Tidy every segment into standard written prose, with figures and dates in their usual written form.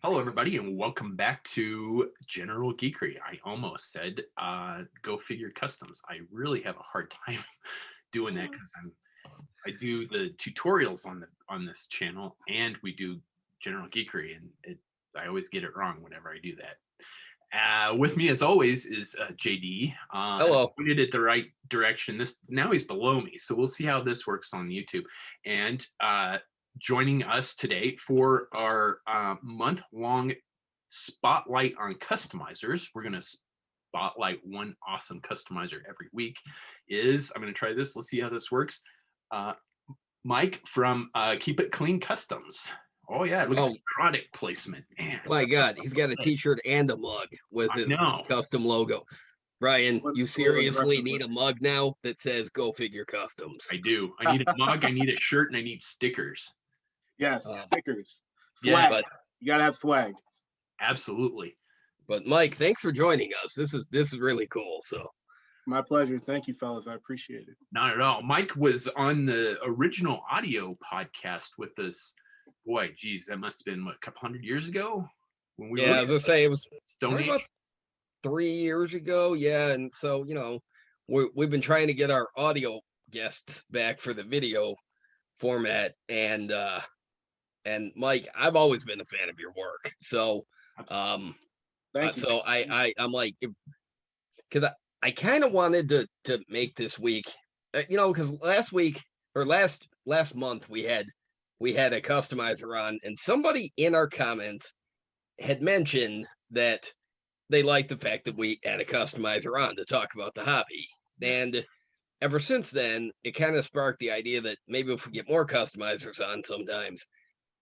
Hello, everybody, and welcome back to General Geekery. I almost said go figure customs. I really have a hard time doing that because I do the tutorials on this channel, and we do General Geekery, and I always get it wrong whenever I do that. With me, as always, is JD. Hello. Pointed it the right direction. Now he's below me, so we'll see how this works on YouTube. And joining us today for our month-long spotlight on customizers. We're going to spotlight one awesome customizer every week. I'm going to try this. Let's see how this works. Mike from Keep It Clean Customs. Oh yeah, look at the product placement, man. My God, he's got a T-shirt and a mug with his custom logo. Brian, you seriously need a mug now that says "Go Figure Customs"? I do. I need a mug. I need a shirt, and I need stickers. Yes, stickers. Swag. Yeah, you gotta have swag. Absolutely. But Mike, thanks for joining us. This is really cool. So my pleasure. Thank you, fellas. I appreciate it. Not at all. Mike was on the original audio podcast with us. Boy, geez, that must have been what, a couple hundred years ago. When we I was gonna say it was Stone Age. About 3 years ago. Yeah, and so we've been trying to get our audio guests back for the video format, and Mike, I've always been a fan of your work. So thank you. So I'm like, because I kind of wanted to make this week, because last month we had a customizer on, and somebody in our comments had mentioned that they liked the fact that we had a customizer on to talk about the hobby. And ever since then, it kind of sparked the idea that maybe if we get more customizers on sometimes,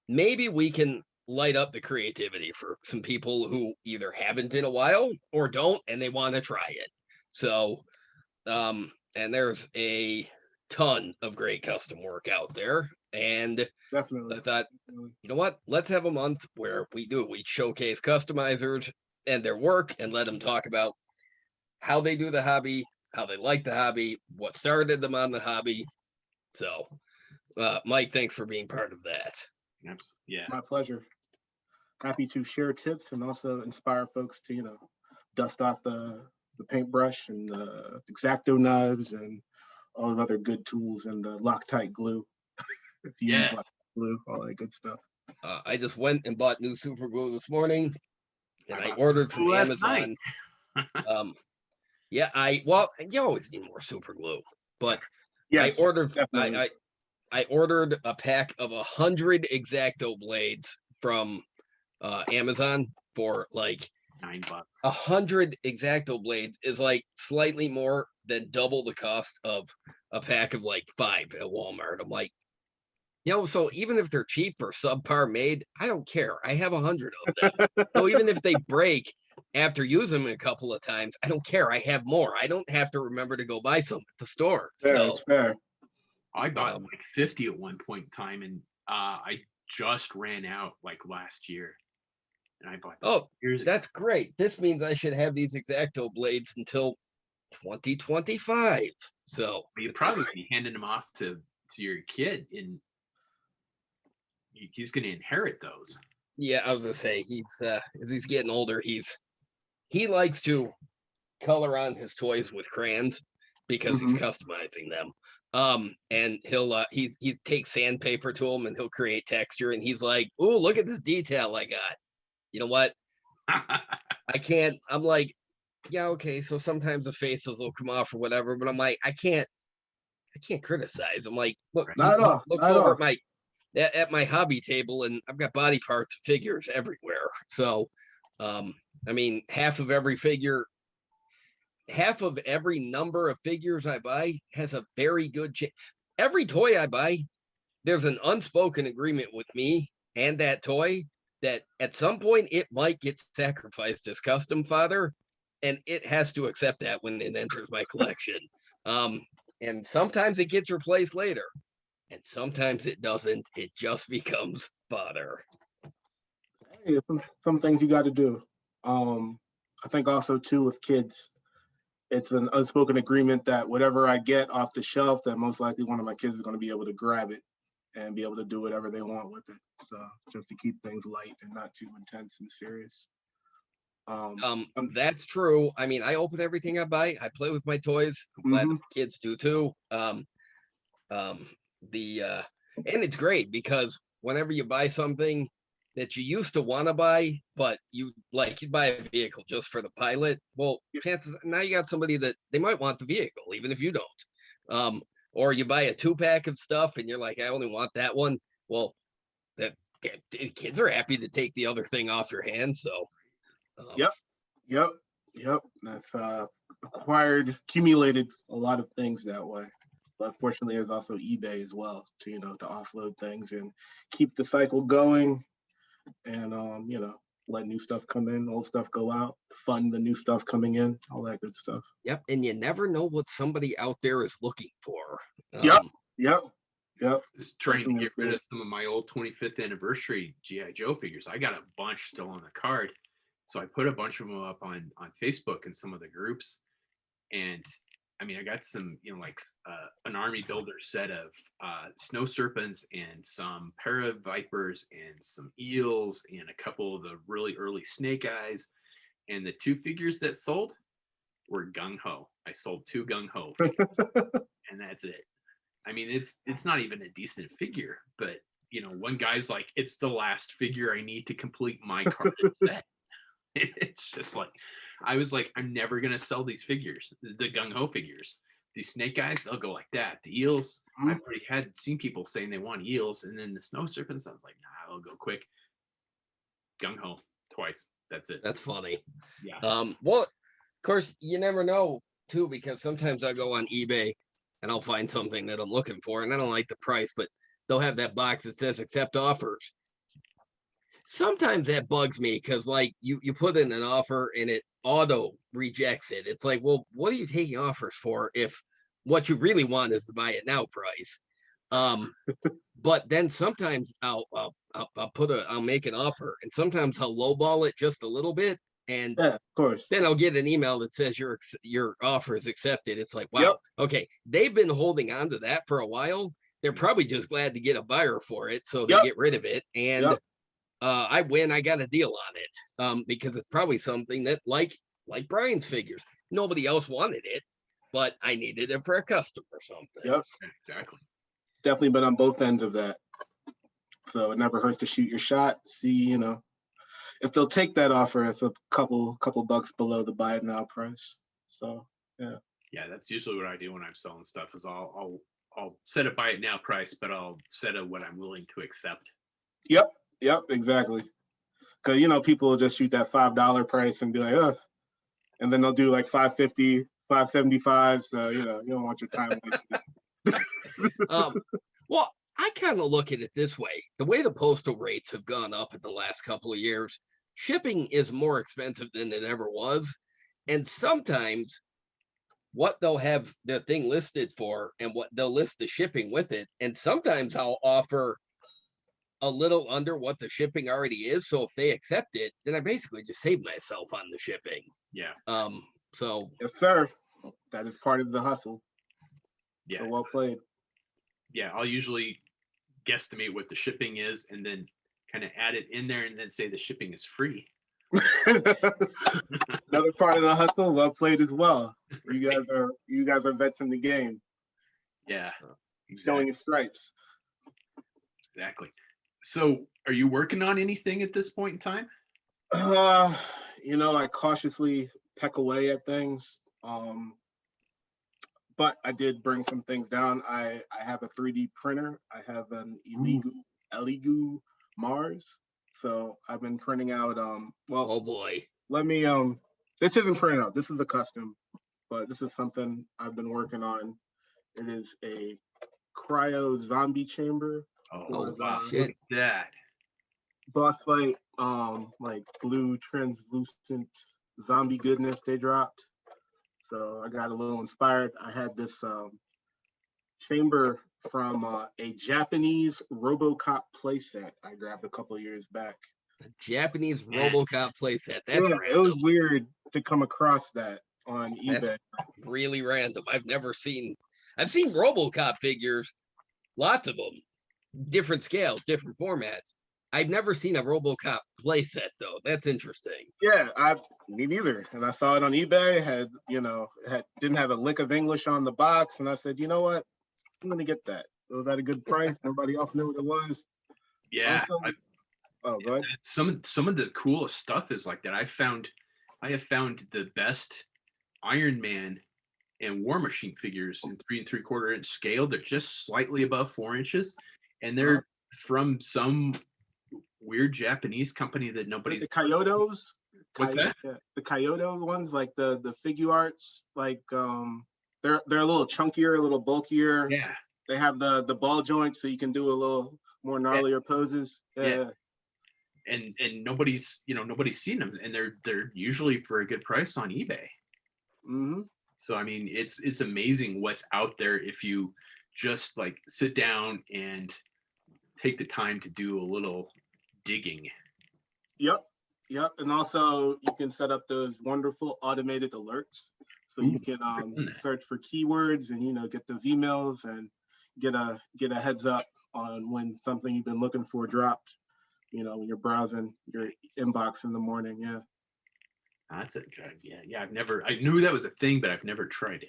maybe we can light up the creativity for some people who either haven't in a while or don't, and they want to try it. So, and there's a ton of great custom work out there. And definitely, I thought, you know what? Let's have a month where we showcase customizers and their work and let them talk about how they do the hobby, how they like the hobby, what started them on the hobby. So, Mike, thanks for being part of that. Yeah, my pleasure. Happy to share tips and also inspire folks to, dust off the paintbrush and the X-Acto knives and all the other good tools and the Loctite glue. If you use Loctite glue, all that good stuff. I just went and bought new super glue this morning, and I ordered from Amazon. You always need more super glue, but yes, I ordered a pack of 100 X-Acto blades from Amazon for like $9. 100 X-Acto blades is like slightly more than double the cost of a pack of like 5 at Walmart. I'm like, so even if they're cheap or subpar made, I don't care. I have 100 of them. So even if they break after using them a couple of times, I don't care. I have more. I don't have to remember to go buy some at the store. It's fair. I bought like 50 at one point in time, and I just ran out like last year. And I bought years ago. That's great. This means I should have these X-Acto blades until 2025. So you'd probably be handing them off to your kid, and he's going to inherit those. Yeah, I was gonna say as he's getting older, he likes to color on his toys with crayons because he's customizing them. And he'll he takes sandpaper to him and he'll create texture, and he's like, "Oh, look at this detail I got." You know what? I can't. I'm like, yeah, okay. So sometimes the faces will come off or whatever, but I'm like, I can't criticize. I'm like, look, look over at my hobby table, and I've got body parts, figures everywhere. So, I mean, half of every number of figures I buy has a very good chance. Every toy I buy, there's an unspoken agreement with me and that toy that at some point it might get sacrificed as custom fodder, and it has to accept that when it enters my collection. And sometimes it gets replaced later, and sometimes it doesn't. It just becomes fodder. Hey, some things you got to do. I think also too with kids, it's an unspoken agreement that whatever I get off the shelf, that most likely one of my kids is going to be able to grab it and be able to do whatever they want with it. So just to keep things light and not too intense and serious. That's true. I mean, I open everything I buy. I play with my toys. I'm glad the kids do too. And it's great because whenever you buy something that you used to want to buy, but you buy a vehicle just for the pilot. Well, chances now you got somebody that they might want the vehicle, even if you don't. Or you buy a 2-pack of stuff and you're like, I only want that one. Well, that kids are happy to take the other thing off your hand. So, Yep. That's accumulated a lot of things that way. But fortunately, there's also eBay as well to to offload things and keep the cycle going, and let new stuff come in, old stuff go out, fund the new stuff coming in, all that good stuff. Yep, and you never know what somebody out there is looking for. Yep. Just trying to get rid of some of my old 25th anniversary G.I. Joe figures. I got a bunch still on the card. So I put a bunch of them up on Facebook and some of the groups. And I mean, I got some, an army builder set of snow serpents and some paravipers and some eels and a couple of the really early snake eyes. And the 2 figures that sold were gung-ho. I sold 2 gung-ho and that's it. I mean, it's not even a decent figure, but one guy's like, it's the last figure I need to complete my carded set. It's just like, I was like, I'm never gonna sell these figures, the gung-ho figures. These snake guys, they'll go like that. The eels, I've already had seen people saying they want eels, and then the snow serpents, I was like, nah, they'll go quick. Gung-ho twice. That's it. That's funny. Yeah. Well, of course, you never know too, because sometimes I go on eBay and I'll find something that I'm looking for, and I don't like the price, but they'll have that box that says accept offers. Sometimes that bugs me because you put in an offer and it auto rejects it. It's like, well, what are you taking offers for if what you really want is the buy it now price? But then sometimes I'll make an offer, and sometimes I'll lowball it just a little bit, and of course, then I'll get an email that says your offer is accepted. It's like, wow, okay, they've been holding on to that for a while. They're probably just glad to get a buyer for it, so they get rid of it, and I win. I got a deal on it because it's probably something that, like Brian's figures, nobody else wanted it, but I needed it for a customer or something. Yep, exactly. Definitely been on both ends of that. So it never hurts to shoot your shot. See, if they'll take that offer, it's a couple bucks below the buy it now price. So yeah, that's usually what I do when I'm selling stuff. Is I'll set a buy it now price, but I'll set a what I'm willing to accept. Yep, exactly. Because people will just shoot that $5 price and be like, oh, and then they'll do like $5.50, $5.75. So you don't want your time wasted. Well, I kind of look at it this way. The way the postal rates have gone up in the last couple of years, shipping is more expensive than it ever was. And sometimes what they'll have the thing listed for and what they'll list the shipping with it. And sometimes I'll offer a little under what the shipping already is. So if they accept it, then I basically just save myself on the shipping. Yeah. So yes, sir. That is part of the hustle. Yeah. So well played. Yeah, I'll usually guesstimate what the shipping is and then kind of add it in there and then say the shipping is free. Another part of the hustle, well played as well. You guys are vets in the game. Yeah, exactly. Showing your stripes. Exactly. So, are you working on anything at this point in time? I cautiously peck away at things. But I did bring some things down. I have a 3D printer. I have an Elegoo Mars. So I've been printing out oh boy. Let me this isn't printed out. This is a custom, but this is something I've been working on. It is a cryo zombie chamber. Oh wow, shit. Look at that. Boss fight, like blue translucent zombie goodness they dropped. So I got a little inspired. I had this chamber from a Japanese RoboCop playset I grabbed a couple of years back. A Japanese RoboCop playset. That's random. It was weird to come across that on eBay. That's really random. I've seen RoboCop figures, lots of them, different scales, different formats. I've never seen a RoboCop playset though. That's interesting. Yeah, me neither. And I saw it on eBay. Didn't have a lick of English on the box, and I said, you know what, I'm gonna get that. It was at a good price. Nobody else knew what it was. Yeah. Go ahead. Some of the coolest stuff is like that. I have found the best Iron Man and War Machine figures in 3 3/4 inch scale. They're just slightly above 4 inches, and they're from some weird Japanese company that nobody's. The Kyotos. What's that? The Kyoto ones, like the figure arts, like they're a little chunkier, a little bulkier. Yeah. They have the ball joints, so you can do a little more gnarlier poses. Yeah. And nobody's seen them, and they're usually for a good price on eBay. Mm-hmm. So I mean, it's amazing what's out there if you just like sit down and take the time to do a little digging. Yep. And also you can set up those wonderful automated alerts, so you can search for keywords and get those emails and get a heads up on when something you've been looking for dropped. When you're browsing your inbox in the morning. Yeah. That's it. Yeah. I knew that was a thing, but I've never tried it.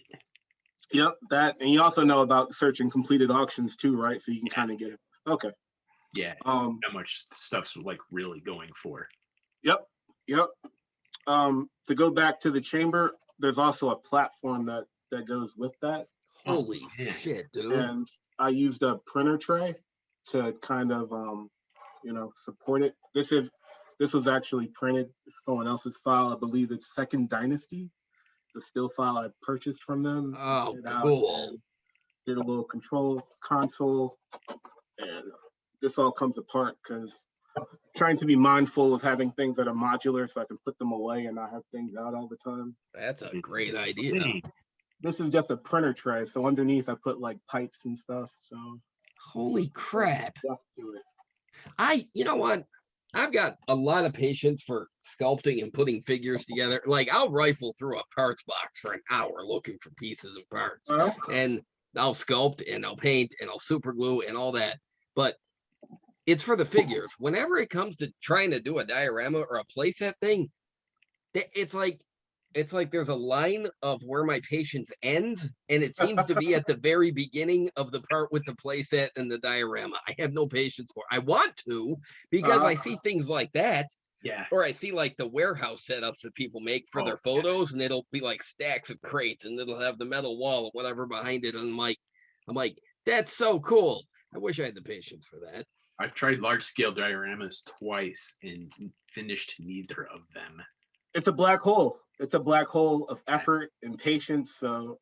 Yep. That, and you also know about searching completed auctions too, right? So you can kind of get it. Okay. Yeah. How much stuff's like really going for. Yep. To go back to the chamber, there's also a platform that goes with that. Holy shit, dude. And I used a printer tray to kind of support it. This was actually printed someone else's file. I believe it's Second Dynasty. It's a still file I purchased from them. Oh, cool. Did a little control console, and this all comes apart because trying to be mindful of having things that are modular so I can put them away and not have things out all the time. That's a great idea. This is just a printer tray, so underneath I put like pipes and stuff. So holy crap. You know what? I've got a lot of patience for sculpting and putting figures together. Like I'll rifle through a parts box for an hour looking for pieces and parts, and I'll sculpt and I'll paint and I'll super glue and all that. But it's for the figures. Whenever it comes to trying to do a diorama or a playset thing, it's like there's a line of where my patience ends, and it seems to be at the very beginning of the part with the playset and the diorama. I have no patience for it. I want to, because I see things like that. Yeah. Or I see like the warehouse setups that people make for their photos, and it'll be like stacks of crates, and it'll have the metal wall or whatever behind it. And I'm like, that's so cool. I wish I had the patience for that. I've tried large scale dioramas twice and finished neither of them. It's a black hole. It's a black hole of effort and patience. So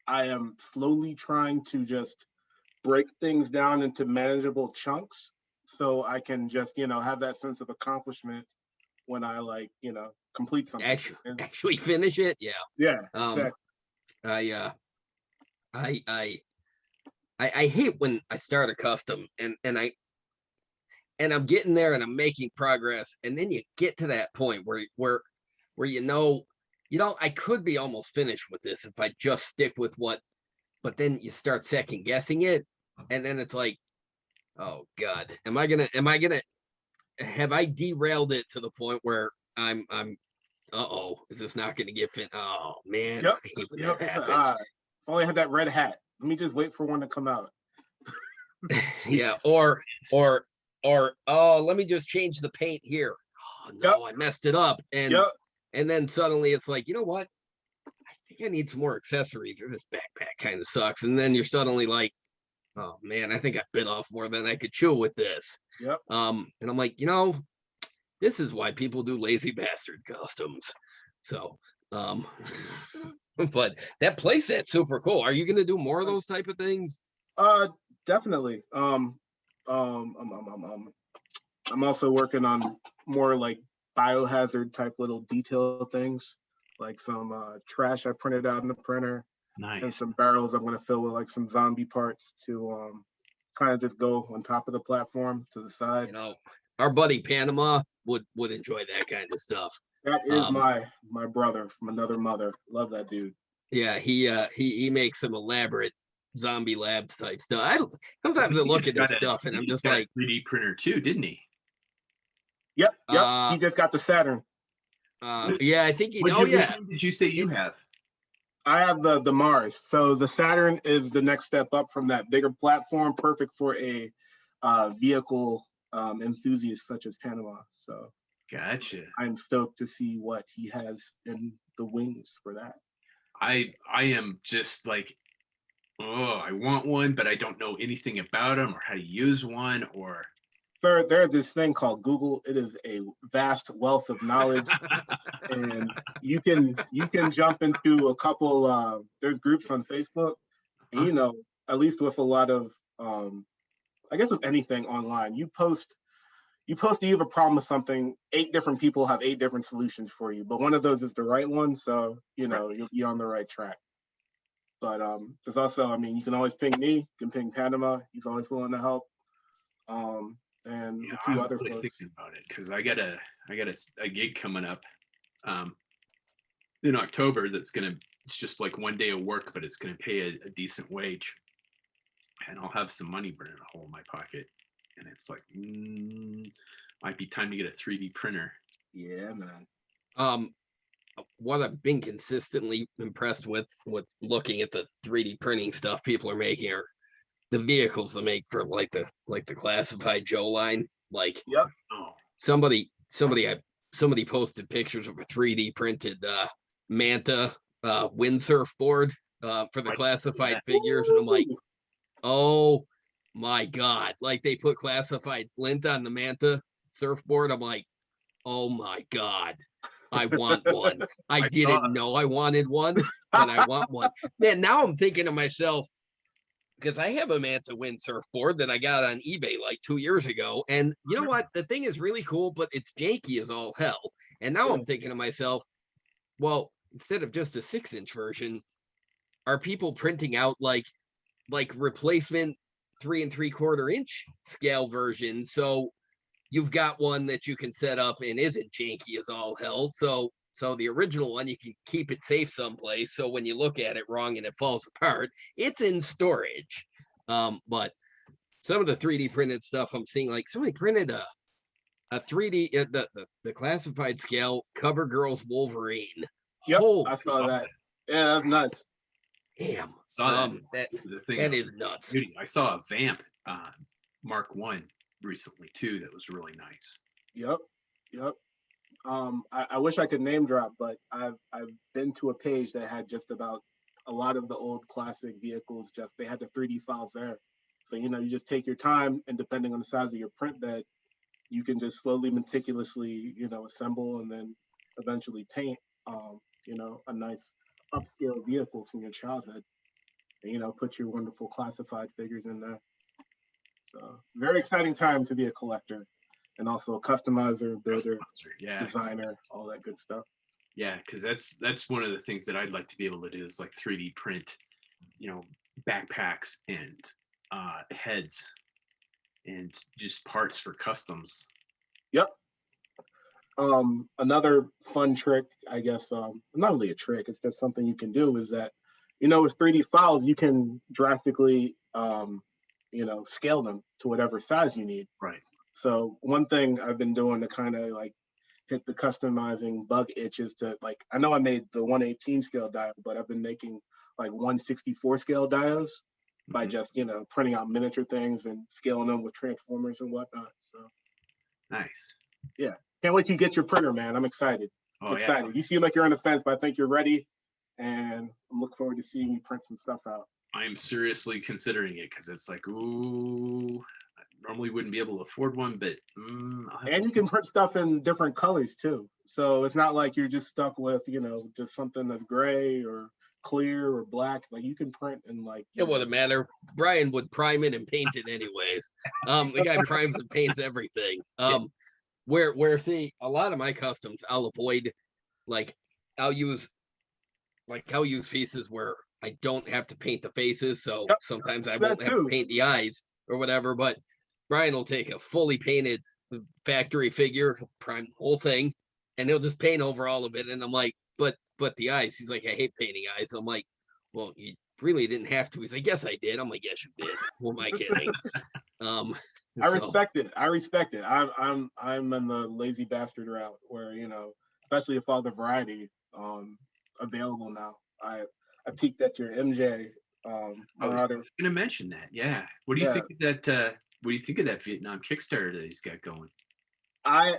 I am slowly trying to just break things down into manageable chunks so I can just, have that sense of accomplishment when I complete something. Actually finish it. Yeah. Yeah. Exactly. I hate when I start a custom and I'm getting there and I'm making progress, and then you get to that point where I could be almost finished with this if I just stick with what, but then you start second guessing it, and then it's like, oh God, have I derailed it to the point where I'm is this not gonna get fit? Oh man, yep. I hate when that happens. If only I had that red hat. Let me just wait for one to come out. Yeah, or let me just change the paint here. Oh no, I messed it up. And then suddenly it's like, you know what? I think I need some more accessories, or this backpack kind of sucks. And then you're suddenly like, oh man, I think I bit off more than I could chew with this. Yep. And I'm like, this is why people do lazy bastard customs. So but that playset's super cool. Are you gonna do more of those type of things? Definitely. I'm also working on more like biohazard type little detail things, like some trash I printed out in the printer. Nice. And some barrels I'm going to fill with like some zombie parts to kind of just go on top of the platform to the side. Our buddy Panama would enjoy that kind of stuff. That is my brother from another mother. Love that dude. Yeah, he makes some elaborate zombie labs type stuff. Sometimes I look at this stuff and I'm just like 3D printer too, didn't he? Yep. He just got the Saturn. Yeah, I think Which one did you say you have? I have the Mars. So the Saturn is the next step up from that bigger platform, perfect for a vehicle enthusiast such as Panama. So gotcha. I'm stoked to see what he has in the wings for that. I am just like, oh, I want one, but I don't know anything about them or how to use one or. There's this thing called Google. It is a vast wealth of knowledge, and you can jump into a couple. There's groups on Facebook, and at least with a lot of, I guess with anything online, you post you have a problem with something. 8 different people have 8 different solutions for you, but one of those is the right one. So you're on the right track. But there's also, I mean, you can always ping me. You can ping Panama. He's always willing to help. And a few other really folks. thinking about it because I got a gig coming up in October it's just like one day of work, but it's gonna pay a decent wage, and I'll have some money burning a hole in my pocket, and it's like might be time to get a 3D printer. Yeah, man. What I've been consistently impressed with looking at the 3D printing stuff people are making are the vehicles they make for like the classified Joe line. Like, yep. Somebody posted pictures of a 3D printed Manta windsurf board for the classified figures, and I'm like, oh my god! Like they put classified Flint on the Manta surfboard. I'm like, oh my god, I want one. I didn't know I wanted one, but I want one. Man, now I'm thinking to myself, because I have a Manta windsurf board that I got on eBay like 2 years ago. And you know what? The thing is really cool, but it's janky as all hell. And now I'm thinking to myself, well, instead of just a 6-inch version, are people printing out like replacement 3 3/4 inch scale versions? So you've got one that you can set up and isn't janky as all hell. So the original one, you can keep it safe someplace. So when you look at it wrong and it falls apart, it's in storage. But some of the 3D printed stuff I'm seeing, like somebody printed a 3D, the classified scale CoverGirl's Wolverine. Yep, I saw that. Yeah, that's nuts. Damn. Saw that is nuts. Beauty. I saw a Vamp Mark 1 recently too that was really nice. Yep. I wish I could name drop, but I've been to a page that had just about a lot of the old classic vehicles. Just they had the 3D files there, so you just take your time, and depending on the size of your print bed, you can just slowly, meticulously, assemble and then eventually paint, a nice upscale vehicle from your childhood, and put your wonderful classified figures in there. So very exciting time to be a collector. And also a customizer, builder, designer, all that good stuff. Yeah, because that's one of the things that I'd like to be able to do is like 3D print, backpacks and heads and just parts for customs. Yep. Another fun trick, I guess, not really a trick, it's just something you can do is that, with 3D files, you can drastically, scale them to whatever size you need. Right. So one thing I've been doing to kind of like hit the customizing bug itch is to I know I made the 118 scale dial, but I've been making like 164 scale dials by just, printing out miniature things and scaling them with transformers and whatnot. So nice. Yeah. Can't wait till you get your printer, man. I'm excited. Excited. You seem like you're on the fence, but I think you're ready. And I'm looking forward to seeing you print some stuff out. I'm seriously considering it because it's like, ooh, normally wouldn't be able to afford one, but and you can print stuff in different colors too, so it's not like you're just stuck with just something that's gray or clear or black. Like you can print in it wouldn't matter. Brian would prime it and paint it anyways. The guy primes and paints everything. Where see a lot of my customs I'll avoid, I'll use pieces where I don't have to paint the faces, so sometimes I won't have to paint the eyes or whatever, but Brian will take a fully painted factory figure, prime the whole thing, and he'll just paint over all of it. And I'm like, but the eyes. He's like, I hate painting eyes. I'm like, well, really didn't have to. He's like, yes, I did. I'm like, yes, you did. Who am I kidding? I So, respect it. I respect it. I'm in the lazy bastard route where, you know, especially if all the variety available now. I peeked at your MJ I was Marauder. going to mention that. Yeah. What do you Yeah. think of that? What do you think of that Vietnam Kickstarter that he's got going? I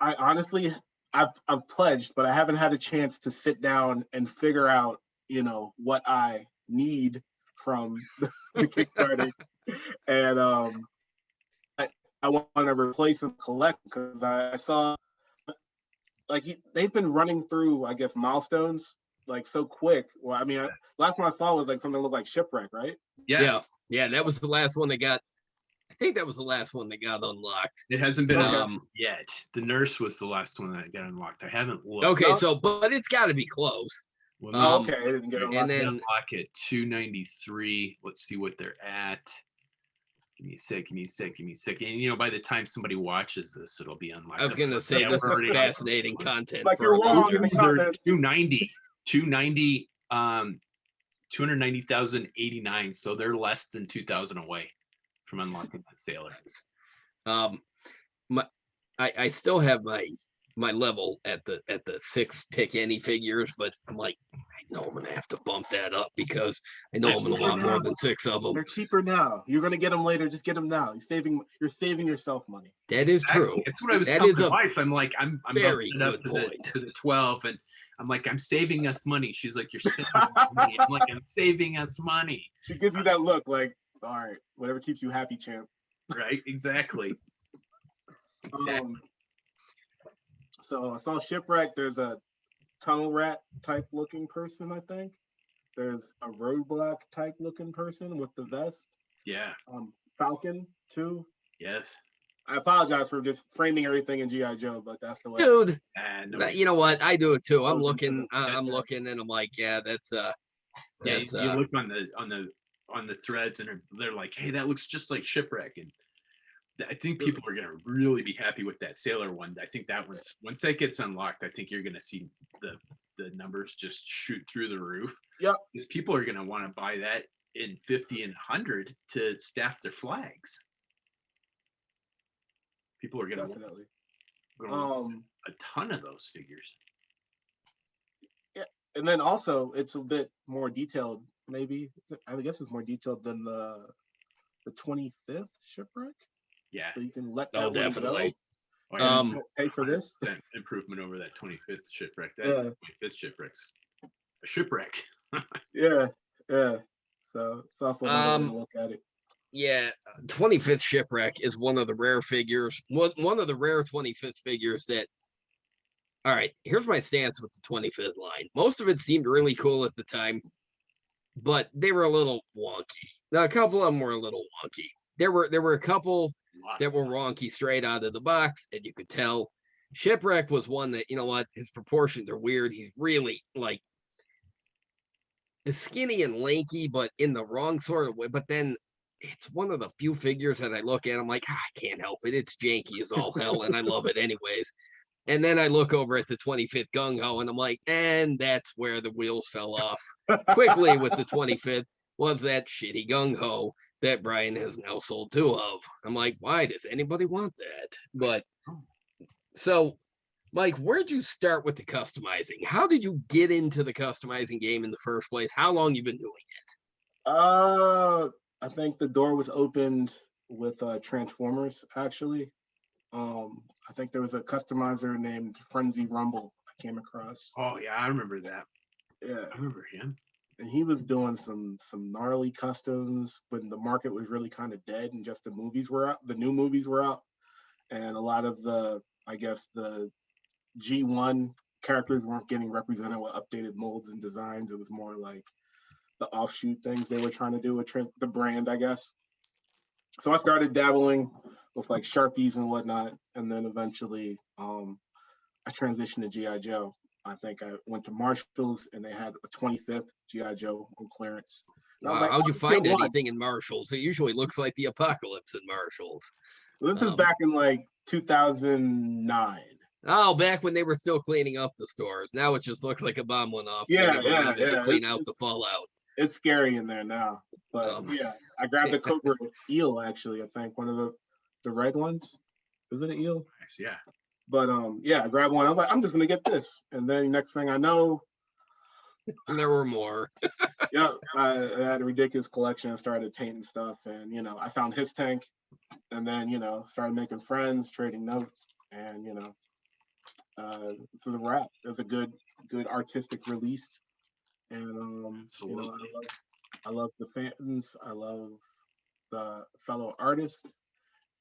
honestly I've pledged, but I haven't had a chance to sit down and figure out, you know, what I need from the Kickstarter. And I want to replace and collect because I saw like they've been running through, I guess, milestones like so quick. Well, I mean, last one I saw was like something that looked like Shipwreck, right? Yeah. yeah, that was the last one that got. I think that was the last one that got unlocked. It hasn't been Okay. unlocked yet. The nurse was the last one that got unlocked. I haven't looked. Okay, No. so but it's got to be close. Well, Oh, Um, okay, it didn't get and unlocked. then- unlock at 293. Let's see what they're at. Give me a sec. And you know, by the time somebody watches this, it'll be unlocked. I was gonna say Yeah, this we're is already- fascinating content. Like, for you're our wrong. listeners. They're 290, 290,089. So they're less than 2,000 away from unlocking that sailor. I still have my level at the 6 pick any figures, but I'm like, I know I'm gonna have to bump that up because I know I'm gonna want more than 6 of them. They're cheaper now. You're gonna get them later. Just get them now. You're saving yourself money. That is true. That's what I was That telling is my a wife. I'm like, I'm very bumping it up good point. to the 12, and I'm like, I'm saving us money. She's like, you're spending money. I'm like, I'm saving us money. She gives you that look like, all right, whatever keeps you happy, champ. Right? Exactly. So I saw Shipwreck. There's a tunnel rat type looking person, I think. There's a roadblock type looking person with the vest. Yeah. Falcon too. Yes. I apologize for just framing everything in GI Joe, but that's the way. Dude, No, you know what? I do it too. I'm Those looking, are- I'm looking, and I'm like, yeah, that's yeah, that's you look on the threads, and they're like, hey, that looks just like Shipwreck, and I think people are gonna really be happy with that sailor one. I think that one's once that gets unlocked, I think you're gonna see the numbers just shoot through the roof. Yep. Because people are gonna want to buy that in 50 and 100 to staff their flags. People are gonna Definitely. want a ton of those figures. Yeah, and then also it's a bit more detailed. Maybe I guess it's more detailed than the 25th Shipwreck. Yeah. So you can let that one definitely. go. Oh, yeah. And pay for this. That improvement over that 25th Shipwreck. That Yeah. 25th Shipwreck's a shipwreck. Yeah. So it's also another way to look at it. Yeah, 25th Shipwreck is one of the rare figures, one of the rare 25th figures that. All right, here's my stance with the 25th line. Most of it seemed really cool at the time, but they were a little wonky. Now, a couple of them were a little wonky. There were a couple that were wonky straight out of the box, and you could tell. Shipwreck was one that, you know what, his proportions are weird. He's really like skinny and lanky, but in the wrong sort of way. But then it's one of the few figures that I look at, I'm like, I can't help it. It's janky as all hell, and I love it anyways. And then I look over at the 25th Gung Ho, and I'm like, and that's where the wheels fell off quickly with the 25th was that shitty Gung Ho that Brian has now sold 2 of. I'm like, why does anybody want that? But so, Mike, where'd you start with the customizing? How did you get into the customizing game in the first place? How long you been doing it? I think the door was opened with Transformers, actually. I think there was a customizer named Frenzy Rumble I came across. Oh yeah, I remember that. Yeah. I remember him. And he was doing some gnarly customs when the market was really kind of dead and just the new movies were out. And a lot of the G1 characters weren't getting represented with updated molds and designs. It was more like the offshoot things they were trying to do with the brand, I guess. So I started dabbling with like Sharpies and whatnot. And then eventually I transitioned to G.I. Joe. I think I went to Marshall's and they had a 25th G.I. Joe on clearance. Wow, Like, how'd you find "Get one." anything in Marshall's? It usually looks like the apocalypse in Marshall's. This is back in like 2009. Oh, back when they were still cleaning up the stores. Now it just looks like a bomb went off. Yeah, They never yeah, bothered to yeah. clean out the fallout. It's scary in there now. But yeah, I grabbed the Cobra eel actually. I think one of the red ones. Is it an eel? Nice, yeah. But yeah, I grabbed one. I was like, I'm just gonna get this, and then next thing I know, there were more. yeah, I had a ridiculous collection and started painting stuff, and I found his tank, and then started making friends, trading notes, and this is a wrap. It was a good artistic release, and I love the fans, I love the fellow artists,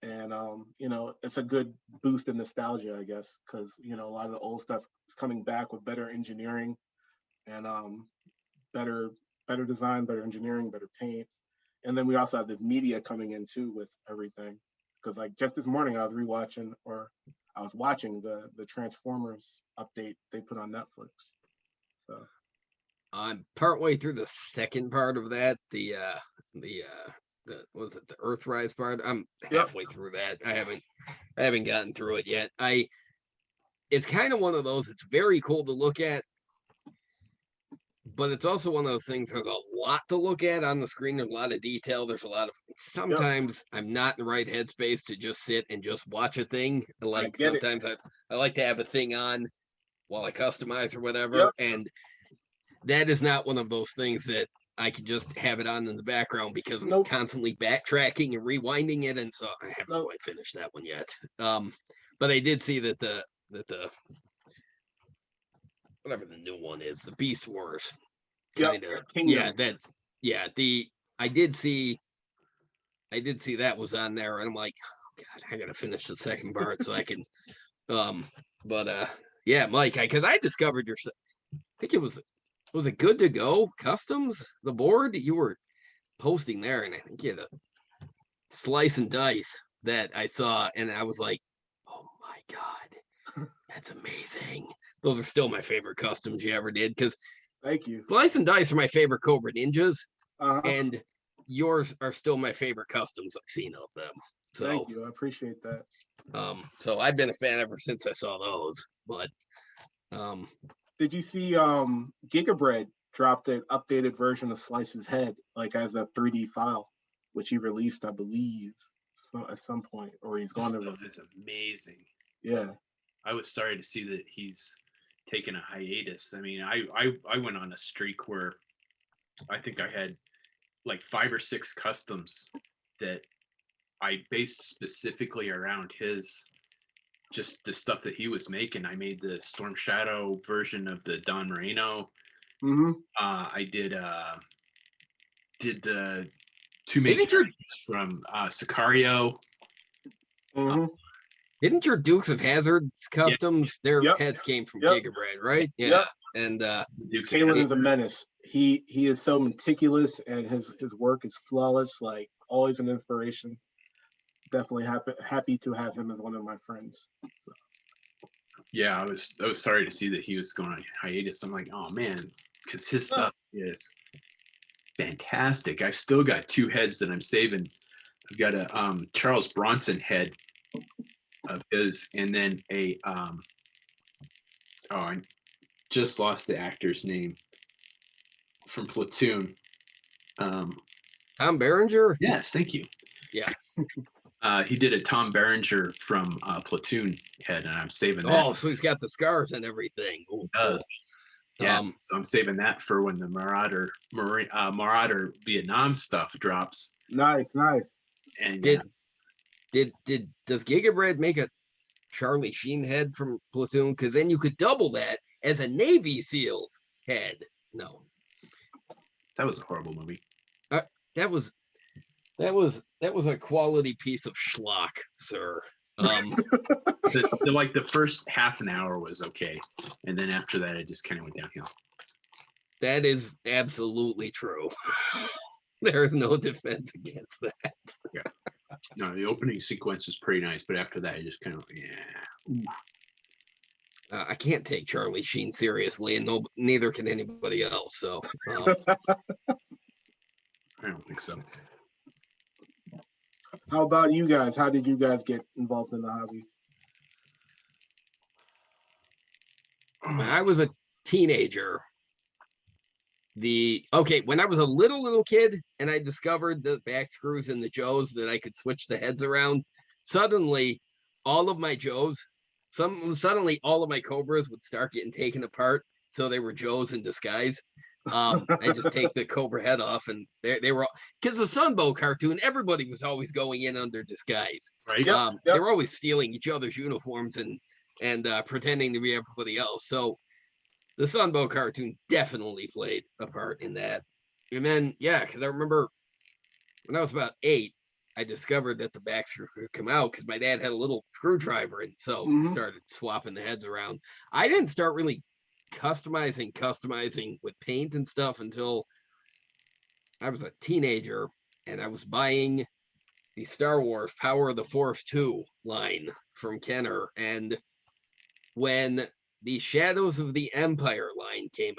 and it's a good boost in nostalgia, I guess, because a lot of the old stuff is coming back with better engineering and better design, better engineering, better paint, and then we also have this media coming in too with everything, because like just this morning I was watching the Transformers update they put on Netflix. So I'm partway through the second part of that. The was it the Earthrise part? I'm halfway through that. I haven't gotten through it yet. It's kind of one of those. It's very cool to look at, but it's also one of those things. There's a lot to look at on the screen. There's a lot of detail. There's a lot of. Sometimes I'm not in the right headspace to just sit and just watch a thing. Like sometimes I like to have a thing on while I customize or whatever, and that is not one of those things that I could just have it on in the background because I'm constantly backtracking and rewinding it, and so I haven't quite finished that one yet. But I did see that the whatever the new one is, the Beast Wars, kind of I did see that was on there, and I'm like, oh God, I gotta finish the second part so I can. Yeah, Mike, because I discovered your. I think it was it Good to Go Customs, the board you were posting there, and I think you had a slice and dice that I saw, and I was like, oh my God, that's amazing. Those are still my favorite customs you ever did, because thank you. Slice and Dice are my favorite Cobra Ninjas, and yours are still my favorite customs I've seen of them. So thank you, I appreciate that. So I've been a fan ever since I saw those. But did you see Geekery dropped an updated version of Slice's head, like as a 3D file, which he released, I believe, at some point, or he's going to release. It's amazing. Yeah, I was sorry to see that he's taken a hiatus. I mean, I went on a streak where I think I had like 5 or 6 customs that I based specifically around just the stuff that he was making. I made the Storm Shadow version of the Don Moreno. I did the 2 major from Sicario. Didn't your Dukes of Hazzard's customs, their heads came from Geekery, right? Yeah. And Kalen is a menace. He is so meticulous, and his work is flawless, like always an inspiration. Definitely happy to have him as one of my friends. So. Yeah, I was sorry to see that he was going on hiatus. I'm like, oh man, because his stuff is fantastic. I've still got 2 heads that I'm saving. I've got a Charles Bronson head of his, and then a I just lost the actor's name from Platoon. Tom Berenger? Yes, thank you. Yeah. He did a Tom Berenger from Platoon head, and I'm saving that. Oh, so he's got the scars and everything. Ooh, cool. Yeah, so I'm saving that for when the Marauder Vietnam stuff drops. Nice. And does Giga make a Charlie Sheen head from Platoon? Because then you could double that as a Navy SEALs head. No, that was a horrible movie. That was a quality piece of schlock, sir. The first half an hour was okay, and then after that, it just kind of went downhill. That is absolutely true. There's no defense against that. Yeah. No, the opening sequence is pretty nice, but after that, it just kind of I can't take Charlie Sheen seriously, and neither can anybody else. So I don't think so. How about you guys? How did you guys get involved in the hobby? I was a teenager when I was a little kid and I discovered the back screws and the Joes that I could switch the heads around, suddenly all of my Joes, suddenly all of my Cobras would start getting taken apart. So they were Joes in disguise. I just take the Cobra head off, and they were, because the Sunbow cartoon, everybody was always going in under disguise. Right. They were always stealing each other's uniforms and pretending to be everybody else. So the Sunbow cartoon definitely played a part in that. And then, yeah, because I remember when I was about 8, I discovered that the back screw could come out because my dad had a little screwdriver, and so started swapping the heads around. I didn't start really customizing with paint and stuff until I was a teenager, and I was buying the Star Wars Power of the Force 2 line from Kenner. And when the Shadows of the Empire line came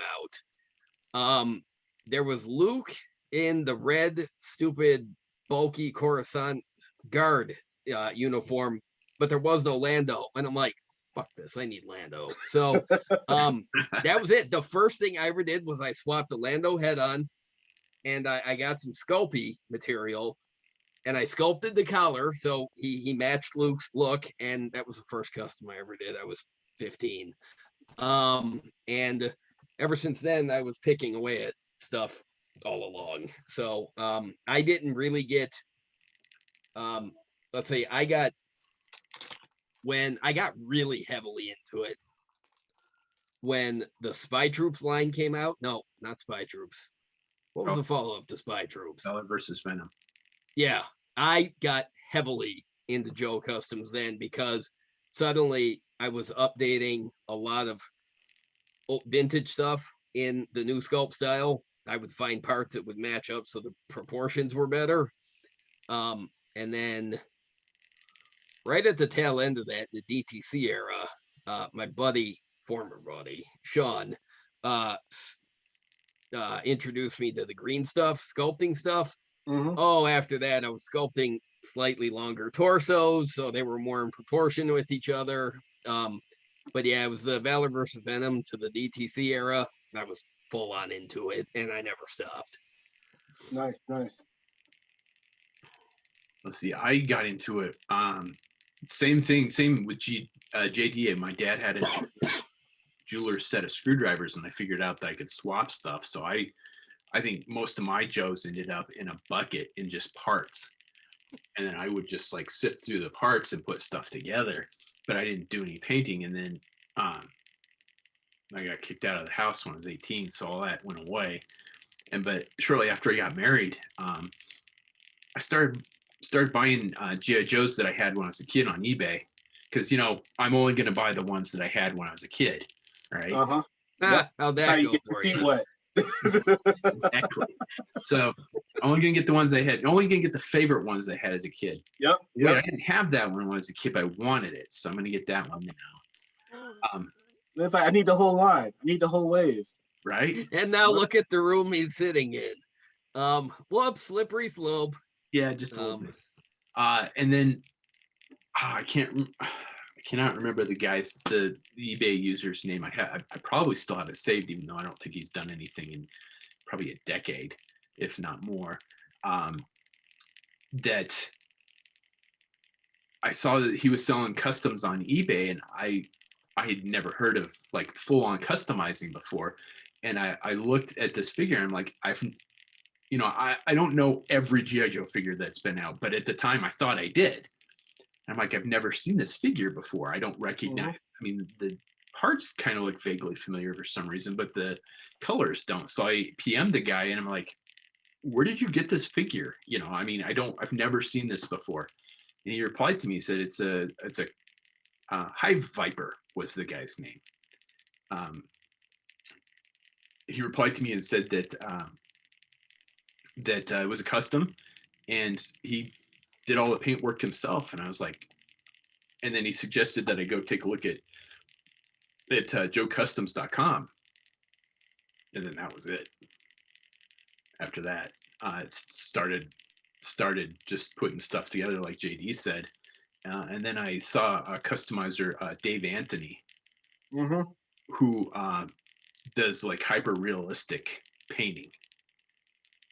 out, there was Luke in the red, stupid, bulky Coruscant guard uniform, but there was no Lando. And I'm like, fuck this, I need Lando. So that was it. The first thing I ever did was I swapped the Lando head on, and I got some Sculpey material, and I sculpted the collar so he matched Luke's look, and that was the first custom I ever did. I was 15. And ever since then, I was picking away at stuff all along. So I didn't really get, let's say when I got really heavily into it, when the Spy Troops line came out. No, not Spy Troops. What was the follow-up to Spy Troops? Valor versus Venom. Yeah, I got heavily into Joe Customs then, because suddenly I was updating a lot of vintage stuff in the new sculpt style. I would find parts that would match up so the proportions were better. And then right at the tail end of that, the DTC era, my former buddy, Sean, introduced me to the green stuff, sculpting stuff. Oh, after that, I was sculpting slightly longer torsos, so they were more in proportion with each other. But yeah, it was the Valor versus Venom to the DTC era. I was full on into it, and I never stopped. Nice. Let's see. I got into it. Same thing. Same with JDA. My dad had a jeweler's set of screwdrivers, and I figured out that I could swap stuff. So I think most of my Joes ended up in a bucket in just parts, and then I would just like sift through the parts and put stuff together. But I didn't do any painting, and then I got kicked out of the house when I was 18, so all that went away. But shortly after I got married, I started buying G.I. Joes that I had when I was a kid on eBay, because I'm only going to buy the ones that I had when I was a kid, right? How'd that go for you? Wet. Exactly. So only gonna get the ones I had. Only gonna get the favorite ones I had as a kid. Yep. Wait, I didn't have that one when I was a kid, but I wanted it, so I'm gonna get that one now. It's like, I need the whole line. I need the whole wave. Right. And now look at the room he's sitting in. Whoops, slippery slope. Yeah, just a little bit. And then I cannot remember the eBay user's name. I probably still have it saved, even though I don't think he's done anything in probably a decade, if not more. That I saw that he was selling customs on eBay, and I had never heard of like full on customizing before. And I looked at this figure, and I'm like, I don't know every G.I. Joe figure that's been out, but at the time I thought I did. I'm like, I've never seen this figure before. I don't recognize. I mean, the parts kind of look vaguely familiar for some reason, but the colors don't. So I PM'd the guy, and I'm like, where did you get this figure? I've never seen this before. And he replied to me, he said, it's a Hive Viper was the guy's name. He replied to me and said that it was a custom, and he did all the paint work himself. And I was like, and then he suggested that I go take a look at joecustoms.com. And then that was it. After that, it started just putting stuff together like JD said. And then I saw a customizer, Dave Anthony, who does like hyper realistic painting.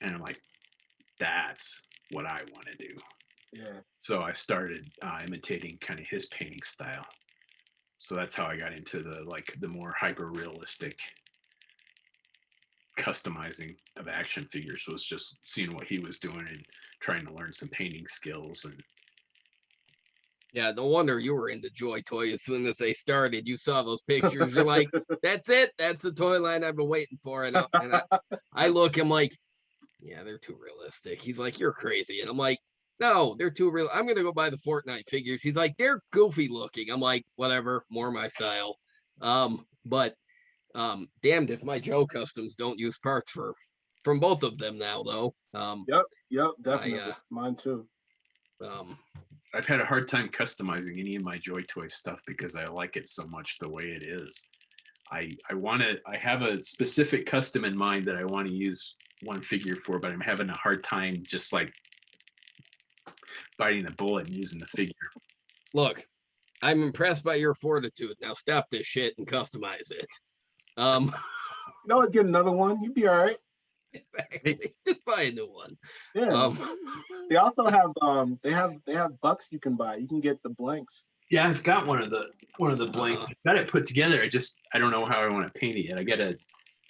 And I'm like, that's what I want to do. Yeah. So I started imitating kind of his painting style. So that's how I got into the more hyper realistic customizing of action figures, was just seeing what he was doing and trying to learn some painting skills. And Yeah, no wonder you were into Joy Toy. As soon as they started, you saw those pictures. You're like, that's it. That's the toy line I've been waiting for. And I look, I'm like, yeah, they're too realistic. He's like, you're crazy. And I'm like, no, they're too real. I'm going to go buy the Fortnite figures. He's like, they're goofy looking. I'm like, whatever, more my style. But damned if my Joe customs don't use parts from both of them now, though. Yep, definitely. Mine too. I've had a hard time customizing any of my Joy Toy stuff because I like it so much the way it is. I have a specific custom in mind that I want to use one figure for, but I'm having a hard time just like biting the bullet and using the figure. Look, I'm impressed by your fortitude. Now stop this shit and customize it. No, I'd get another one. You'd be all right. Exactly. Just buy a new one. Yeah. They also have they have bucks you can buy. You can get the blanks. Yeah, I've got one of the blank. I've got it put together. I don't know how I want to paint it yet.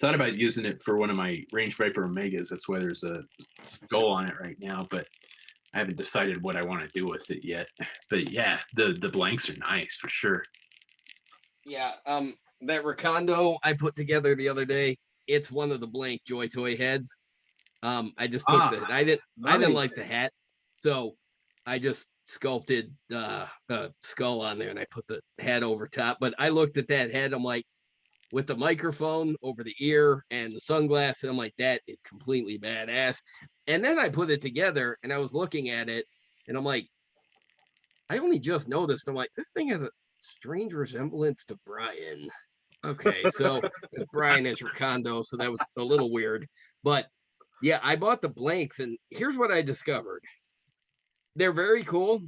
Thought about using it for one of my Range Viper Omegas. That's why there's a skull on it right now, but I haven't decided what I want to do with it yet. But yeah, the blanks are nice for sure. Yeah, that Recondo I put together the other day, it's one of the blank Joy Toy heads. I just took I didn't like the hat, so I just sculpted the skull on there and I put the head over top. But I looked at that head, I'm like, with the microphone over the ear and the sunglasses, I'm like, that is completely badass. And then I put it together and I was looking at it and I'm like, I only just noticed, I'm like, this thing has a strange resemblance to Brian. Okay, so Brian is Recondo, so that was a little weird. But yeah, I bought the blanks and here's what I discovered. They're very cool.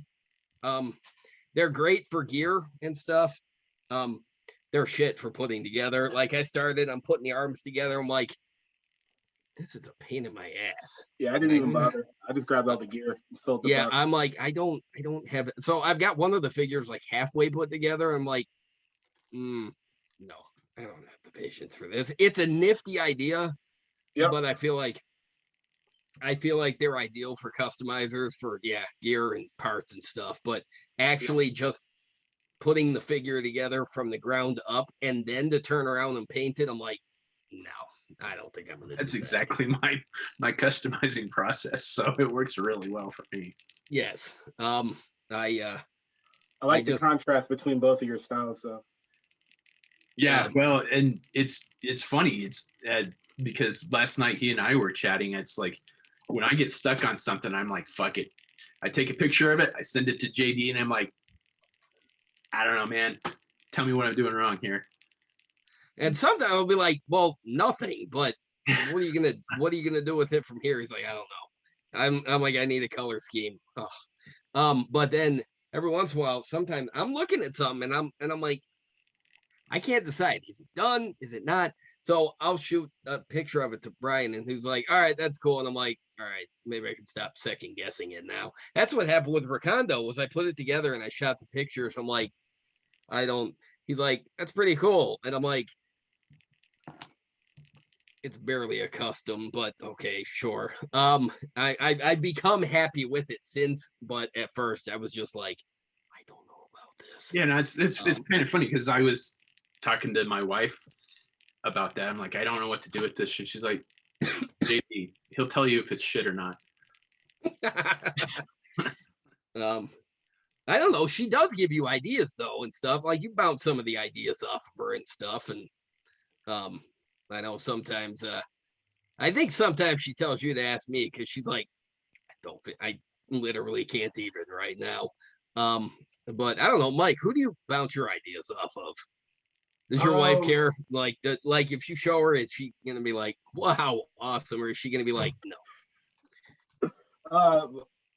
They're great for gear and stuff. They're shit for putting together. Like I'm putting the arms together. I'm like, this is a pain in my ass. Yeah, I didn't even bother. I just grabbed all the gear and filled the box. I'm like, I don't have it. So I've got one of the figures like halfway put together. I'm like, no, I don't have the patience for this. It's a nifty idea, but I feel like they're ideal for customizers for gear and parts and stuff. But actually just putting the figure together from the ground up and then to turn around and paint it, I'm like, no, I don't think I'm gonna. That's exactly my customizing process, so it works really well for me. Yes, I like the contrast between both of your styles, so. Yeah, well, and it's funny. It's because last night he and I were chatting. It's like when I get stuck on something, I'm like, fuck it. I take a picture of it, I send it to JD, and I'm like, I don't know, man. Tell me what I'm doing wrong here. And sometimes I'll be like, well, nothing, but what are you gonna do with it from here? He's like, I don't know. I'm like, I need a color scheme. But then every once in a while, sometimes I'm looking at something and I'm like, I can't decide. Is it done? Is it not? So I'll shoot a picture of it to Brian and he's like, all right, that's cool. And I'm like, all right, maybe I can stop second guessing it now. That's what happened with Recondo was I put it together and I shot the pictures. I'm like, he's like, that's pretty cool. And I'm like, it's barely a custom, but okay, sure. I've become happy with it since, but at first I was just like, I don't know about this. Yeah, no, it's kind of funny because I was talking to my wife about that. I'm like, I don't know what to do with this. And she's like, JP, he'll tell you if it's shit or not. I don't know. She does give you ideas though and stuff. Like you bounce some of the ideas off of her and stuff. And I know sometimes I think sometimes she tells you to ask me because she's like, I literally can't even right now. But I don't know, Mike, who do you bounce your ideas off of? Does your wife care? Like if you show her, is she gonna be like, wow, awesome, or is she gonna be like, no?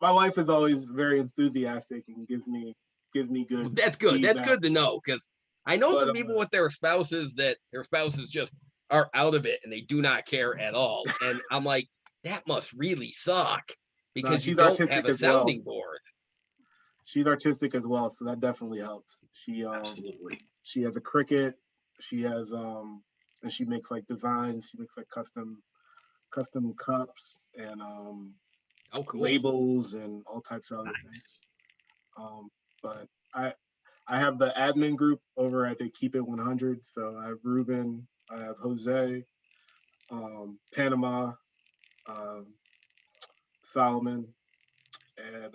My wife is always very enthusiastic and gives me good. That's good. feedback. That's good to know because I know some people with their spouses that their spouses just are out of it and they do not care at all. And I'm like, that must really suck because you she's don't artistic have a as well. sounding board. She's artistic as well, so that definitely helps. Absolutely. She has a Cricut. She has and she makes like designs. She makes like custom cups and Oh, cool. labels and all types of other things. But I have the admin group over at the Keep It 100. So I have Ruben, I have Jose, Panama, Solomon, and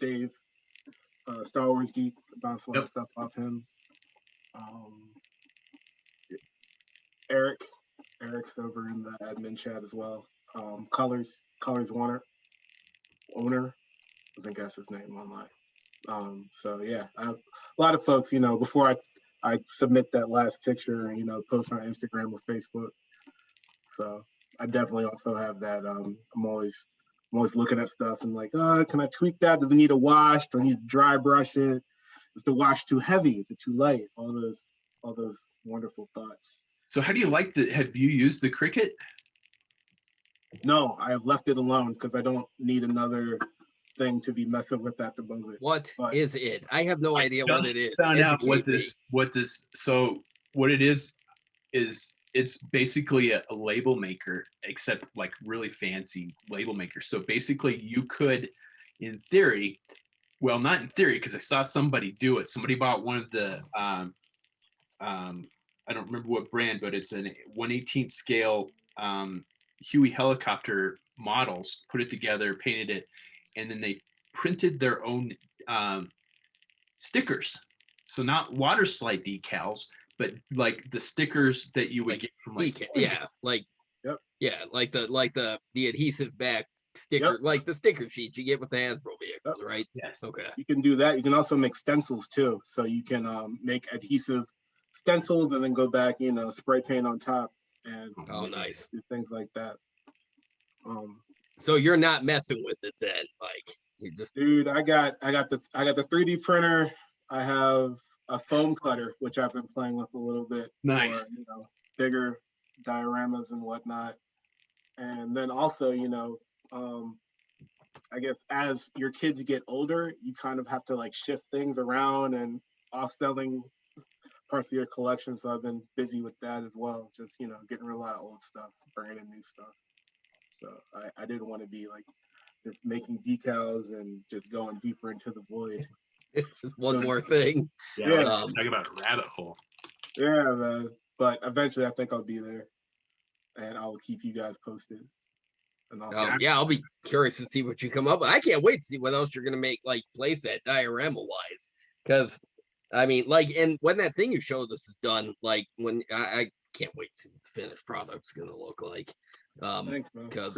Dave, Star Wars Geek, bounce a lot of stuff off him. Eric's over in the admin chat as well. Colors owner, I think that's his name online. So yeah, I have a lot of folks, before I submit that last picture and, post on Instagram or Facebook. So I definitely also have that. I'm always looking at stuff and like, can I tweak that? Does it need a wash? Do I need to dry brush it? Is the wash too heavy? Is it too light? All those wonderful thoughts. So how do you like have you used the Cricut? No, I have left it alone because I don't need another thing to be messing with at the moment. What is it? I have no idea what it is. Found out what this. So what it is it's basically a label maker, except like really fancy label maker. So basically, you could, in theory, well, not in theory, because I saw somebody do it. Somebody bought one of the I don't remember what brand, but it's an 1/18 scale Huey helicopter models, put it together, painted it, and then they printed their own stickers. So not water slide decals, but like the stickers that you would get from like like the adhesive back sticker, like the sticker sheets you get with the Hasbro vehicles, right? Yes. Okay. You can do that. You can also make stencils too. So you can make adhesive stencils and then go back, spray paint on top and nice. Do things like that. So you're not messing with it then, like you just. Dude, I got the 3D printer. I have a foam cutter, which I've been playing with a little bit. Nice. For, bigger dioramas and whatnot. And then also, I guess as your kids get older, you kind of have to like shift things around and off-selling parts of your collection. So I've been busy with that as well. Just, getting rid of a lot of old stuff, bringing in new stuff. So I didn't want to be like just making decals and just going deeper into the void. It's just one more thing. Yeah. Talk about a rabbit hole. Yeah, man. But eventually I think I'll be there and I'll keep you guys posted. And I'll be curious to see what you come up with. I can't wait to see what else you're going to make, like playset diorama wise. Because I mean, like, and when that thing you showed us is done, like when I can't wait to see what the finished product's going to look like. Thanks, man. Because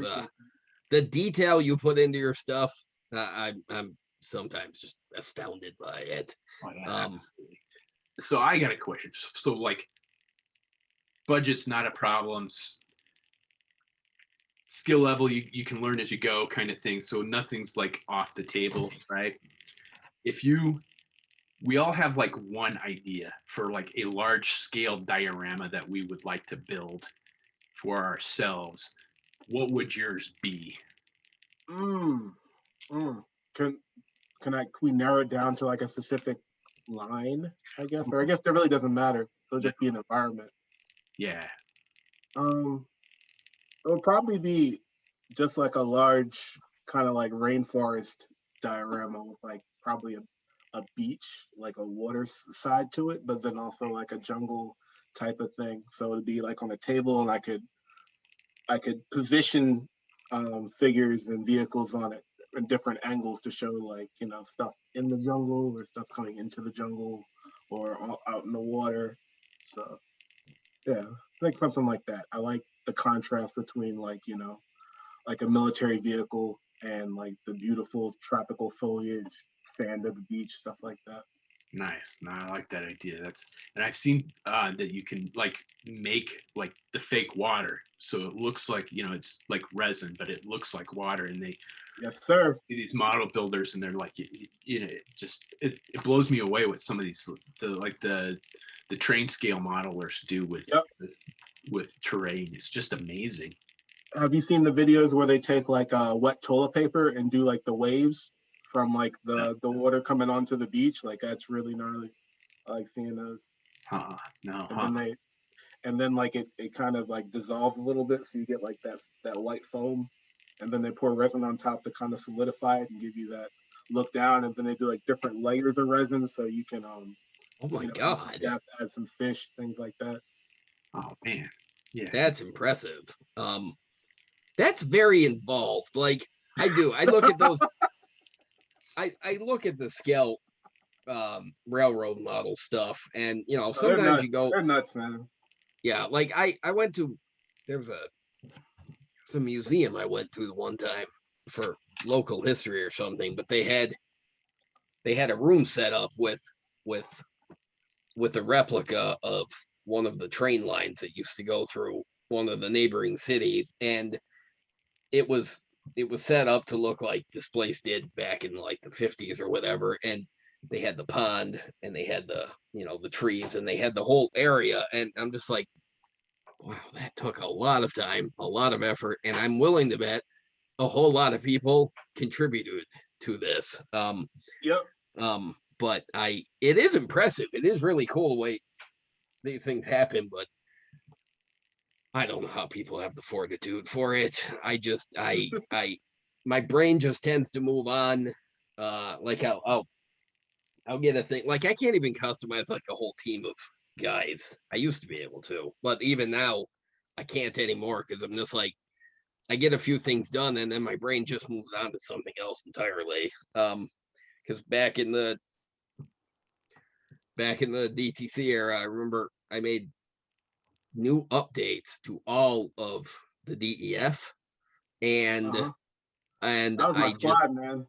the detail you put into your stuff, I'm sometimes just astounded by it. Oh, yeah, so I got a question. So like, budget's not a problem. Skill level you can learn as you go, kind of thing. So nothing's like off the table, right? We all have like one idea for like a large scale diorama that we would like to build for ourselves. What would yours be? Can we narrow it down to like a specific line, I guess? Or I guess that really doesn't matter. It'll just be an environment. Yeah. It would probably be just like a large kind of like rainforest diorama with like probably a beach, like a water side to it, but then also like a jungle type of thing. So it'd be like on a table and I could position figures and vehicles on it in different angles to show like, stuff in the jungle or stuff coming into the jungle or out in the water. So yeah, I think something like that. I like the contrast between like, like a military vehicle and like the beautiful tropical foliage, sand of the beach, stuff like that. Nice. No, I like that idea. And I've seen that you can like make like the fake water. So it looks like, it's like resin, but it looks like water. And yes, sir. These model builders, and they're like, it blows me away with some of these, the the train scale modelers do Yep. with terrain. It's just amazing. Have you seen the videos where they take like wet toilet paper and do like the waves from like the water coming onto the beach? Like that's really gnarly. I like seeing those. No. And then like it kind of like dissolves a little bit, so you get like that white foam, and then they pour resin on top to kind of solidify it and give you that look down. And then they do like different layers of resin, so you can Oh my God. add some fish, things like that. Oh man, yeah, that's impressive. That's very involved. Like I look at those. I look at the scale railroad model stuff, and you know, sometimes you go, they're nuts, man. Yeah, like I went to, there's a museum I went to the one time for local history or something, but they had a room set up with a replica of one of the train lines that used to go through one of the neighboring cities, and it was set up to look like this place did back in like the 50s or whatever. And they had the pond, and they had the trees, and they had the whole area. And I'm just like, wow, that took a lot of time, a lot of effort, and I'm willing to bet a whole lot of people contributed to this. But it is impressive. It is really cool the way these things happen, but I don't know how people have the fortitude for it. My brain just tends to move on. Like I'll get a thing. Like I can't even customize like a whole team of guys. I used to be able to, but even now I can't anymore, because I'm just like, I get a few things done and then my brain just moves on to something else entirely. Because back in the DTC era, I remember I made new updates to all of the DEF, and that was my squad, man.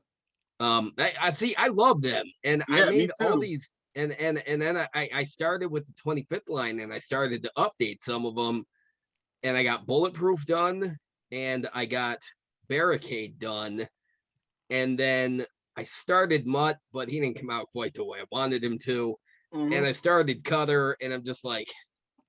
I see, I love them, and yeah, I made all these, and then I started with the 25th line, and I started to update some of them, and I got Bulletproof done, and I got Barricade done, and then I started Mutt, but he didn't come out quite the way I wanted him to. And I started Cutter, and I'm just like,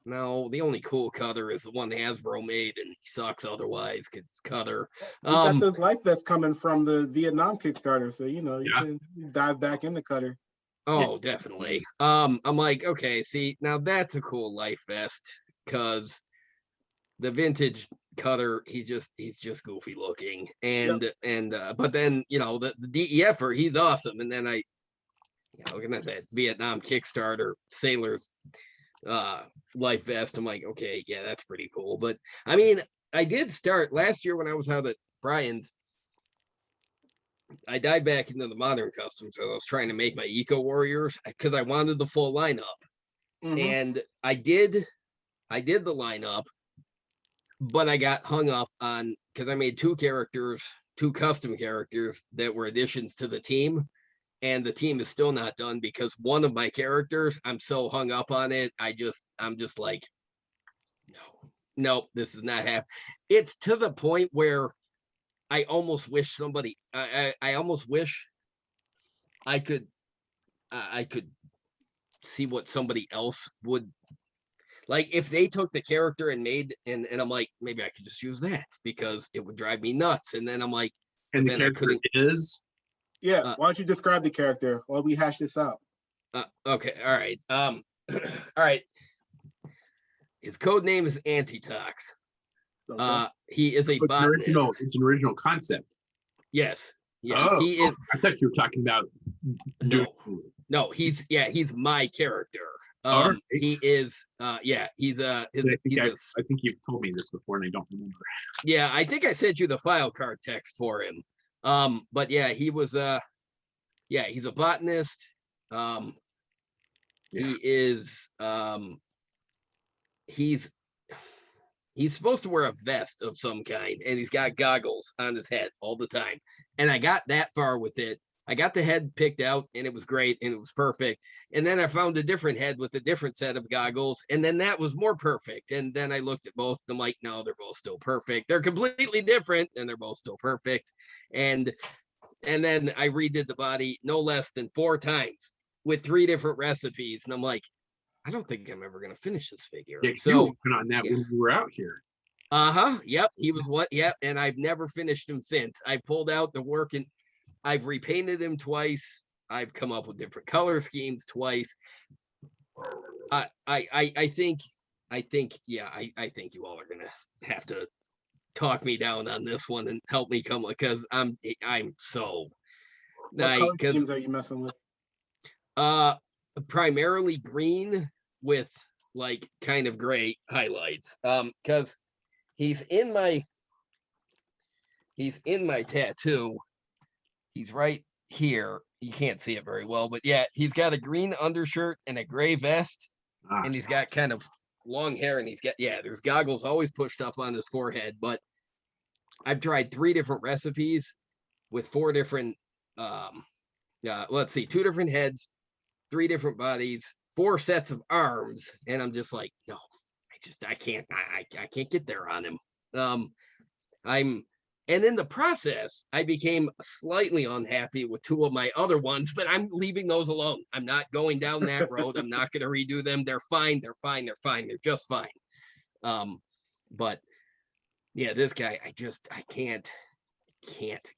no, the only cool Cutter is the one Hasbro made, and he sucks otherwise because it's Cutter. You got those life vests coming from the Vietnam Kickstarter, so you can dive back into Cutter. Oh, definitely. I'm like, okay, see, now that's a cool life vest, because the vintage Cutter, he's just goofy looking, and but then the DEFer, he's awesome, and then looking at that Vietnam Kickstarter Sailors life vest, I'm like, okay, yeah, that's pretty cool. But I mean, I did start last year when I was out at Brian's. I dived back into the modern customs, so I was trying to make my Eco Warriors because I wanted the full lineup, and I did the lineup, but I got hung up on, because I made two custom characters that were additions to the team. And the team is still not done because one of my characters, I'm so hung up on it. I'm just like, no, this is not happening. It's to the point where I almost wish I almost wish I could see what somebody else would like if they took the character and made, and I'm like, maybe I could just use that because it would drive me nuts. And then I'm like, and the character is. Yeah, why don't you describe the character while we hash this out? Okay, all right. All right. His code name is Antitox. Okay. He is a botanist. It's an original concept. Yes. Oh, he is. I thought you were talking about. No, he's my character. Right. He is. He's I think you've told me this before, and I don't remember. Yeah, I think I sent you the file card text for him. But yeah, he was he's a botanist. He is he's supposed to wear a vest of some kind, and he's got goggles on his head all the time. And I got that far with it. I got the head picked out, and it was great, and it was perfect. And then I found a different head with a different set of goggles, and then that was more perfect. And then I looked at both, and I'm like, no, they're both still perfect. They're completely different, and they're both still perfect. And then I redid the body no less than 4 times with 3 different recipes, and I'm like, I don't think I'm ever gonna finish this figure. Yeah, you So were working on that when you were out here. yep, he was what? Yep, and I've never finished him since. I pulled out the work and I've repainted him twice. I've come up with different color schemes twice. I think yeah, I think you all are gonna have to talk me down on this one and help me come, because I'm so What color because schemes are you messing with? primarily green with like kind of gray highlights. Because he's in my tattoo. He's right here. You can't see it very well, but yeah, he's got a green undershirt and a gray vest, and he's got kind of long hair, and he's got, yeah, there's goggles always pushed up on his forehead. But I've tried 3 different recipes with 4 different let's see, 2 different heads, 3 different bodies, 4 sets of arms, and I'm just like, no, I can't get there on him. And in the process, I became slightly unhappy with 2 of my other ones, but I'm leaving those alone. I'm not going down that road. I'm not going to redo them. They're fine. They're just fine. But yeah, this guy, I can't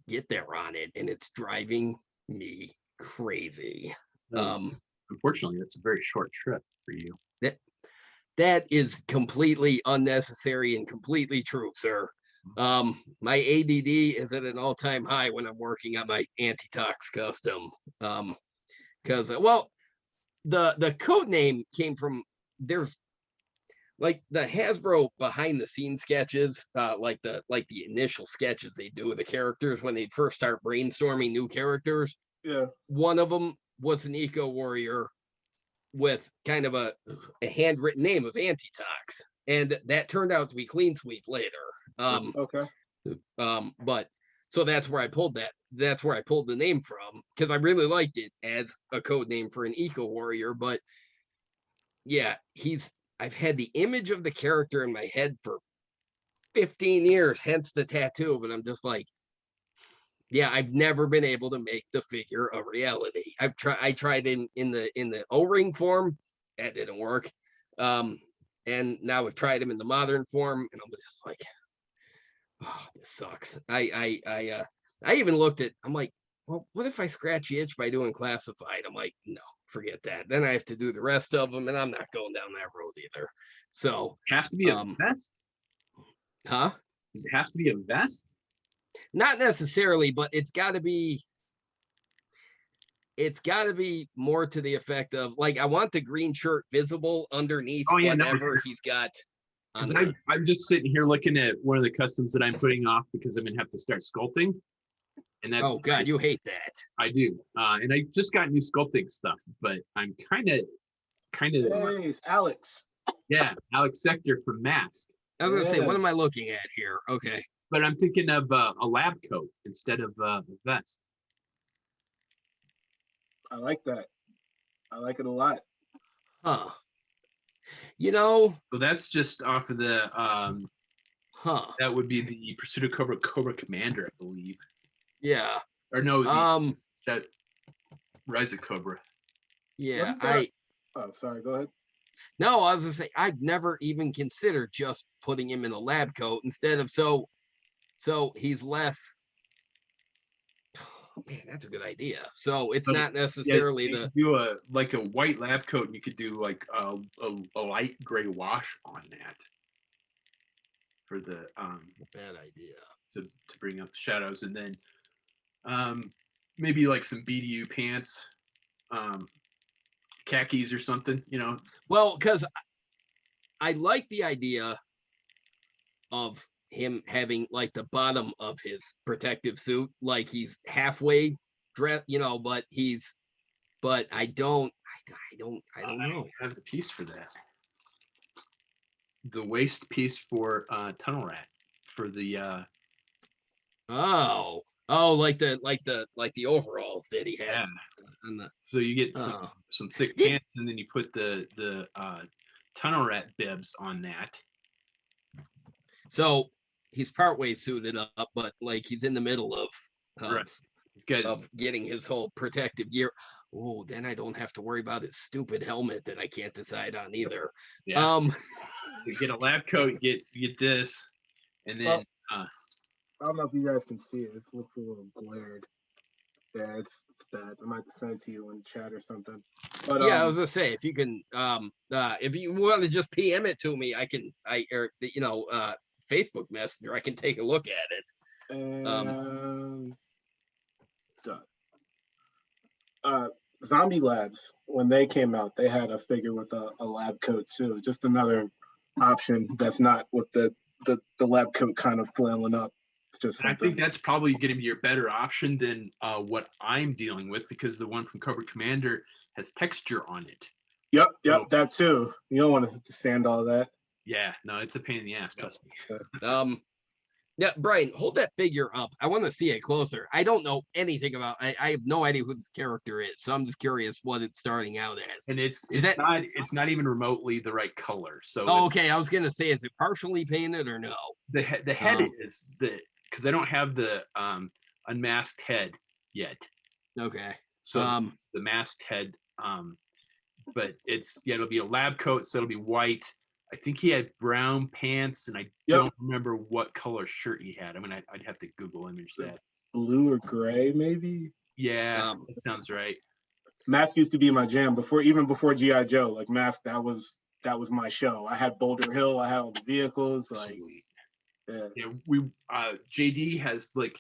get there on it, and it's driving me crazy. Unfortunately, that's a very short trip for you. That is completely unnecessary and completely true, sir. My ADD is at an all-time high when I'm working on my anti-tox custom. Because well, the code name came from, there's like the Hasbro behind the scenes sketches, like the initial sketches they do of the characters when they first start brainstorming new characters. Yeah. One of them was an eco warrior with kind of a handwritten name of Antitox, and that turned out to be Clean Sweep later. Okay. But so that's where I pulled that. That's where I pulled the name from, because I really liked it as a code name for an eco warrior. But yeah, I've had the image of the character in my head for 15 years, hence the tattoo. But I'm just like, yeah, I've never been able to make the figure a reality. I tried in the O-ring form, that didn't work. And now we've tried him in the modern form, and I'm just like, oh, this sucks. I even looked at, I'm like, well, what if I scratch the itch by doing classified? I'm like, no, forget that. Then I have to do the rest of them, and I'm not going down that road either. So Have to be a vest? Huh? Does it have to be a vest? Not necessarily, but it's got to be more to the effect of, like, I want the green shirt visible underneath whatever he's got. I'm just sitting here looking at one of the customs that I'm putting off because I'm gonna have to start sculpting. And that's, oh god, you hate that. I do. And I just got new sculpting stuff, but I'm kind of Hey, it's Alex. Yeah, Alex Sector from Mask. I was gonna say, what am I looking at here? Okay. But I'm thinking of a lab coat instead of a vest. I like that. I like it a lot. Huh. You know. So that's just off of the that would be the Pursuit of Cobra Commander, I believe. Yeah. Or no, that Rise of Cobra. Yeah, oh, sorry, go ahead. No, I was gonna say, I've never even considered just putting him in a lab coat instead of so he's less. Oh, man, that's a good idea. So it's not necessarily do a white lab coat, and you could do like a light gray wash on that for the bad idea to bring up the shadows, and then maybe like some BDU pants, khakis or something, you know. Well, because I like the idea of him having like the bottom of his protective suit, like he's halfway dressed, you know, but I don't know. I have the piece for that. The waist piece for Tunnel Rat for the like the overalls that he had. Yeah. So you get some thick pants, and then you put the Tunnel Rat bibs on that. So he's partway suited up, but like he's in the middle of getting his whole protective gear. oh, then I don't have to worry about his stupid helmet that I can't decide on either. Yeah. You get a lab coat, you get this, and then I don't know if you guys can see it. It looks a little glared. Yeah, it's bad. I might send it to you in chat or something. But yeah, I was gonna say, if you can, if you want to just PM it to me, Facebook Messenger, I can take a look at it. And Zombie Labs, when they came out, they had a figure with a lab coat too. Just another option that's not with the lab coat kind of flailing up. It's just I think that's probably going to be your better option than what I'm dealing with, because the one from Cobra Commander has texture on it. Yep, so, that too. You don't want to sand all that. Yeah, no, it's a pain in the ass, trust me. Yeah, Brian, hold that figure up. I want to see it closer. I don't know anything about. I have no idea who this character is, so I'm just curious what it's starting out as. And it's not even remotely the right color. So okay, I was gonna say, is it partially painted or no? The head is because I don't have the unmasked head yet. Okay. So the masked head, but it'll be a lab coat, so it'll be white. I think he had brown pants, and I don't remember what color shirt he had. I mean, I'd have to Google image that. Blue or gray, maybe. Yeah, that sounds right. Mask used to be my jam even before GI Joe. Like Mask, that was my show. I had Boulder Hill. I had all the vehicles. Like, we JD has like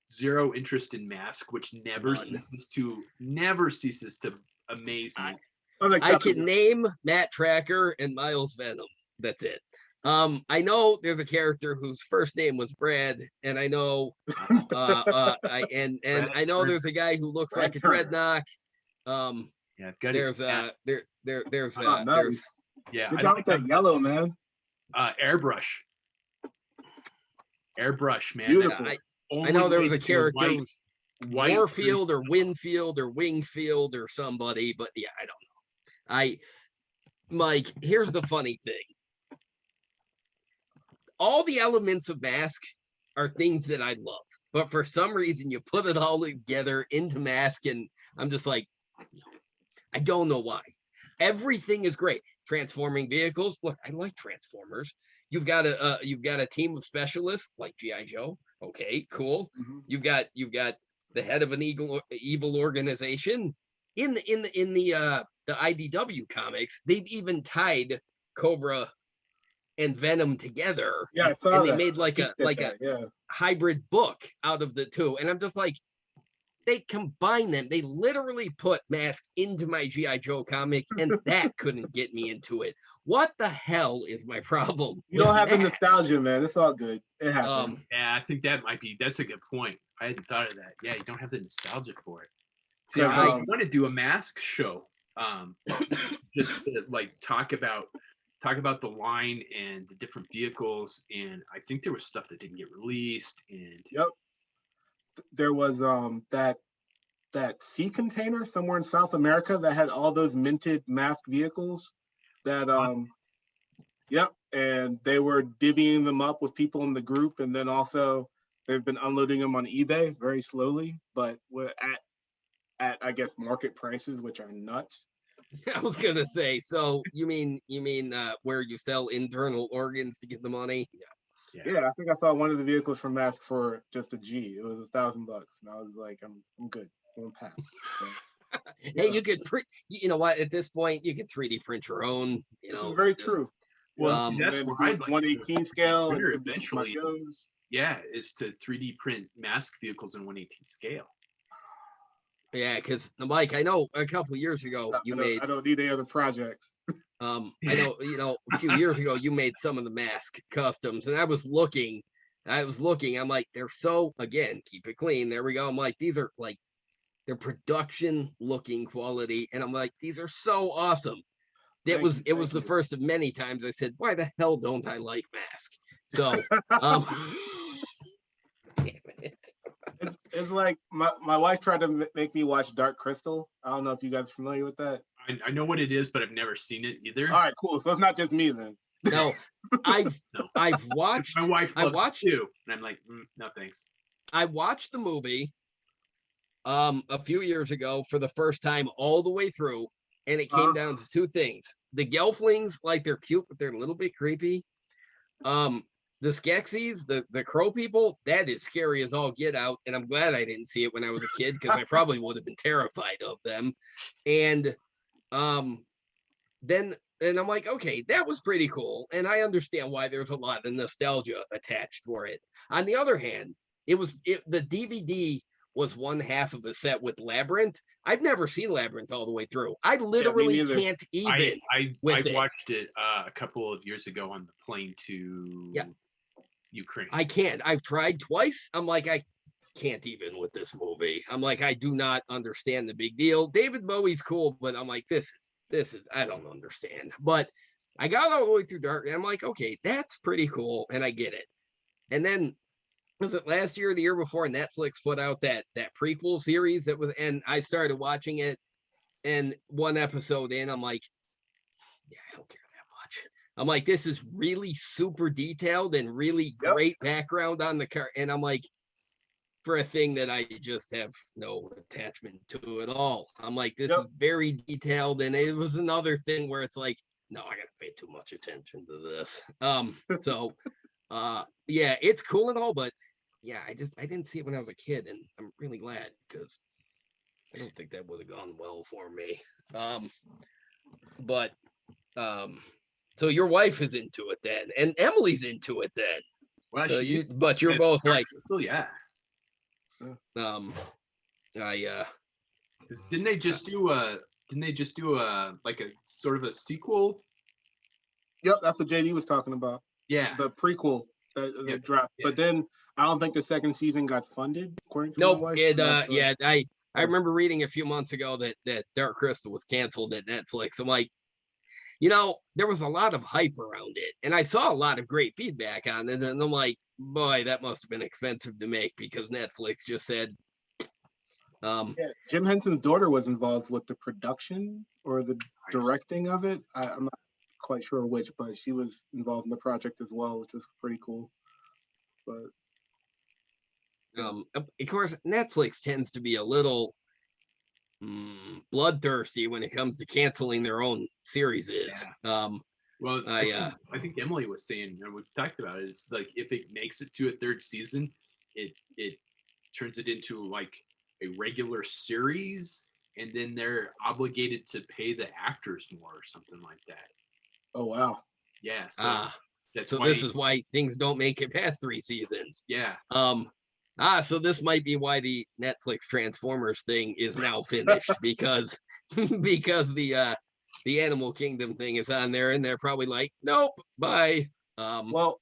zero interest in Mask, which never ceases to amaze me. I can name Matt Tracker and Miles Venom. That's it. I know there's a character whose first name was Brad, and I know I know there's a guy who looks like a Dreadnought. There's good job with that yellow, man. Airbrush, man. I know there was a character who's Warfield or Winfield or Wingfield or somebody, but yeah, I don't know. Mike, here's the funny thing. All the elements of Mask are things that I love, but for some reason you put it all together into Mask, and I'm just like, I don't know why. Everything is great. Transforming vehicles. Look, I like Transformers. You've got a team of specialists like GI Joe. Okay, cool. Mm-hmm. You've got the head of an evil organization. In the IDW comics, they've even tied Cobra and Venom together. Yeah, I saw and that. They made like a hybrid book out of the two. And I'm just like, they combine them. They literally put Mask into my GI Joe comic, and that couldn't get me into it. What the hell is my problem? You don't have the nostalgia, man. It's all good. It happens. Yeah, I think that's a good point. I hadn't thought of that. Yeah, you don't have the nostalgia for it. See, I want to do a Mask show, just to, like talk about the line and the different vehicles, and I think there was stuff that didn't get released. And there was that sea container somewhere in South America that had all those minted Mask vehicles. That and they were divvying them up with people in the group, and then also they've been unloading them on eBay very slowly, but we're at I guess market prices, which are nuts. I was gonna say, so you mean where you sell internal organs to get the money? Yeah, I think I saw one of the vehicles from Mask for just a G. It was $1,000, and I was like, I'm good. I'm gonna pass. So, hey, you could you know what? At this point, you can 3D print your own. This is very true. Well, that's what I'd like 1/18 scale. Eventually, is to 3D print Mask vehicles in 1/18 scale. Yeah, because Mike, I know a couple of years ago I don't need any other projects. I know, a few years ago you made some of the Mask customs, and I was looking. I'm like, they're so, again, keep it clean. There we go. I'm like, these are like, they're production looking quality, and I'm like, these are so awesome. It was the first of many times I said, why the hell don't I like Mask? So, damn it. It's like my wife tried to make me watch Dark Crystal. I don't know if you guys are familiar with that. I know what it is, but I've never seen it either. All right, cool. So it's not just me then. No, I've watched. My wife loves it too, and I'm like, no thanks. I watched the movie, a few years ago for the first time all the way through, and it came down to two things. The Gelflings, like they're cute, but they're a little bit creepy. The Skeksis, the crow people, that is scary as all get out. And I'm glad I didn't see it when I was a kid, because I probably would have been terrified of them. And then I'm like, okay, that was pretty cool. And I understand why there's a lot of nostalgia attached for it. On the other hand, the DVD was one half of a set with Labyrinth. I've never seen Labyrinth all the way through. I literally can't even. I watched it a couple of years ago on the plane to Ukraine. I can't. I've tried twice. I'm like, I can't even with this movie. I'm like, I do not understand the big deal. David Bowie's cool, but I'm like, this is I don't understand. But I got all the way through Dark, and I'm like, okay, that's pretty cool, and I get it. And then was it last year or the year before, Netflix put out that prequel series that was, and I started watching it, and one episode in, I'm like, yeah, I don't care that much. I'm like, this is really super detailed and really great background on the car, and I'm like, for a thing that I just have no attachment to at all. I'm like, this is very detailed, and it was another thing where it's like, no, I gotta pay too much attention to this. So yeah, it's cool and all, but yeah, I didn't see it when I was a kid, and I'm really glad, because I don't think that would have gone well for me. So your wife is into it then, and Emily's into it then. Well, so you're both like, yeah. Didn't they just do a like a sort of a sequel? Yep, that's what JD was talking about. Yeah, the prequel that dropped. But then I don't think the second season got funded. According to nope. I remember reading a few months ago that Dark Crystal was canceled at Netflix. I'm like, there was a lot of hype around it, and I saw a lot of great feedback on it, and I'm like, boy, that must have been expensive to make, because Netflix just said. Jim Henson's daughter was involved with the production or the directing of it. I'm not quite sure which, but she was involved in the project as well, which was pretty cool. But of course, Netflix tends to be a little bloodthirsty when it comes to canceling their own series. Well, I think Emily was saying, and we've talked about it, it's like if it makes it to a third season, it turns it into like a regular series, and then they're obligated to pay the actors more or something like that. Oh wow. Yeah. So this is why things don't make it past 3 seasons. Yeah. So this might be why the Netflix Transformers thing is now finished, because the Animal Kingdom thing is on there, and they're probably like, nope, bye. Well,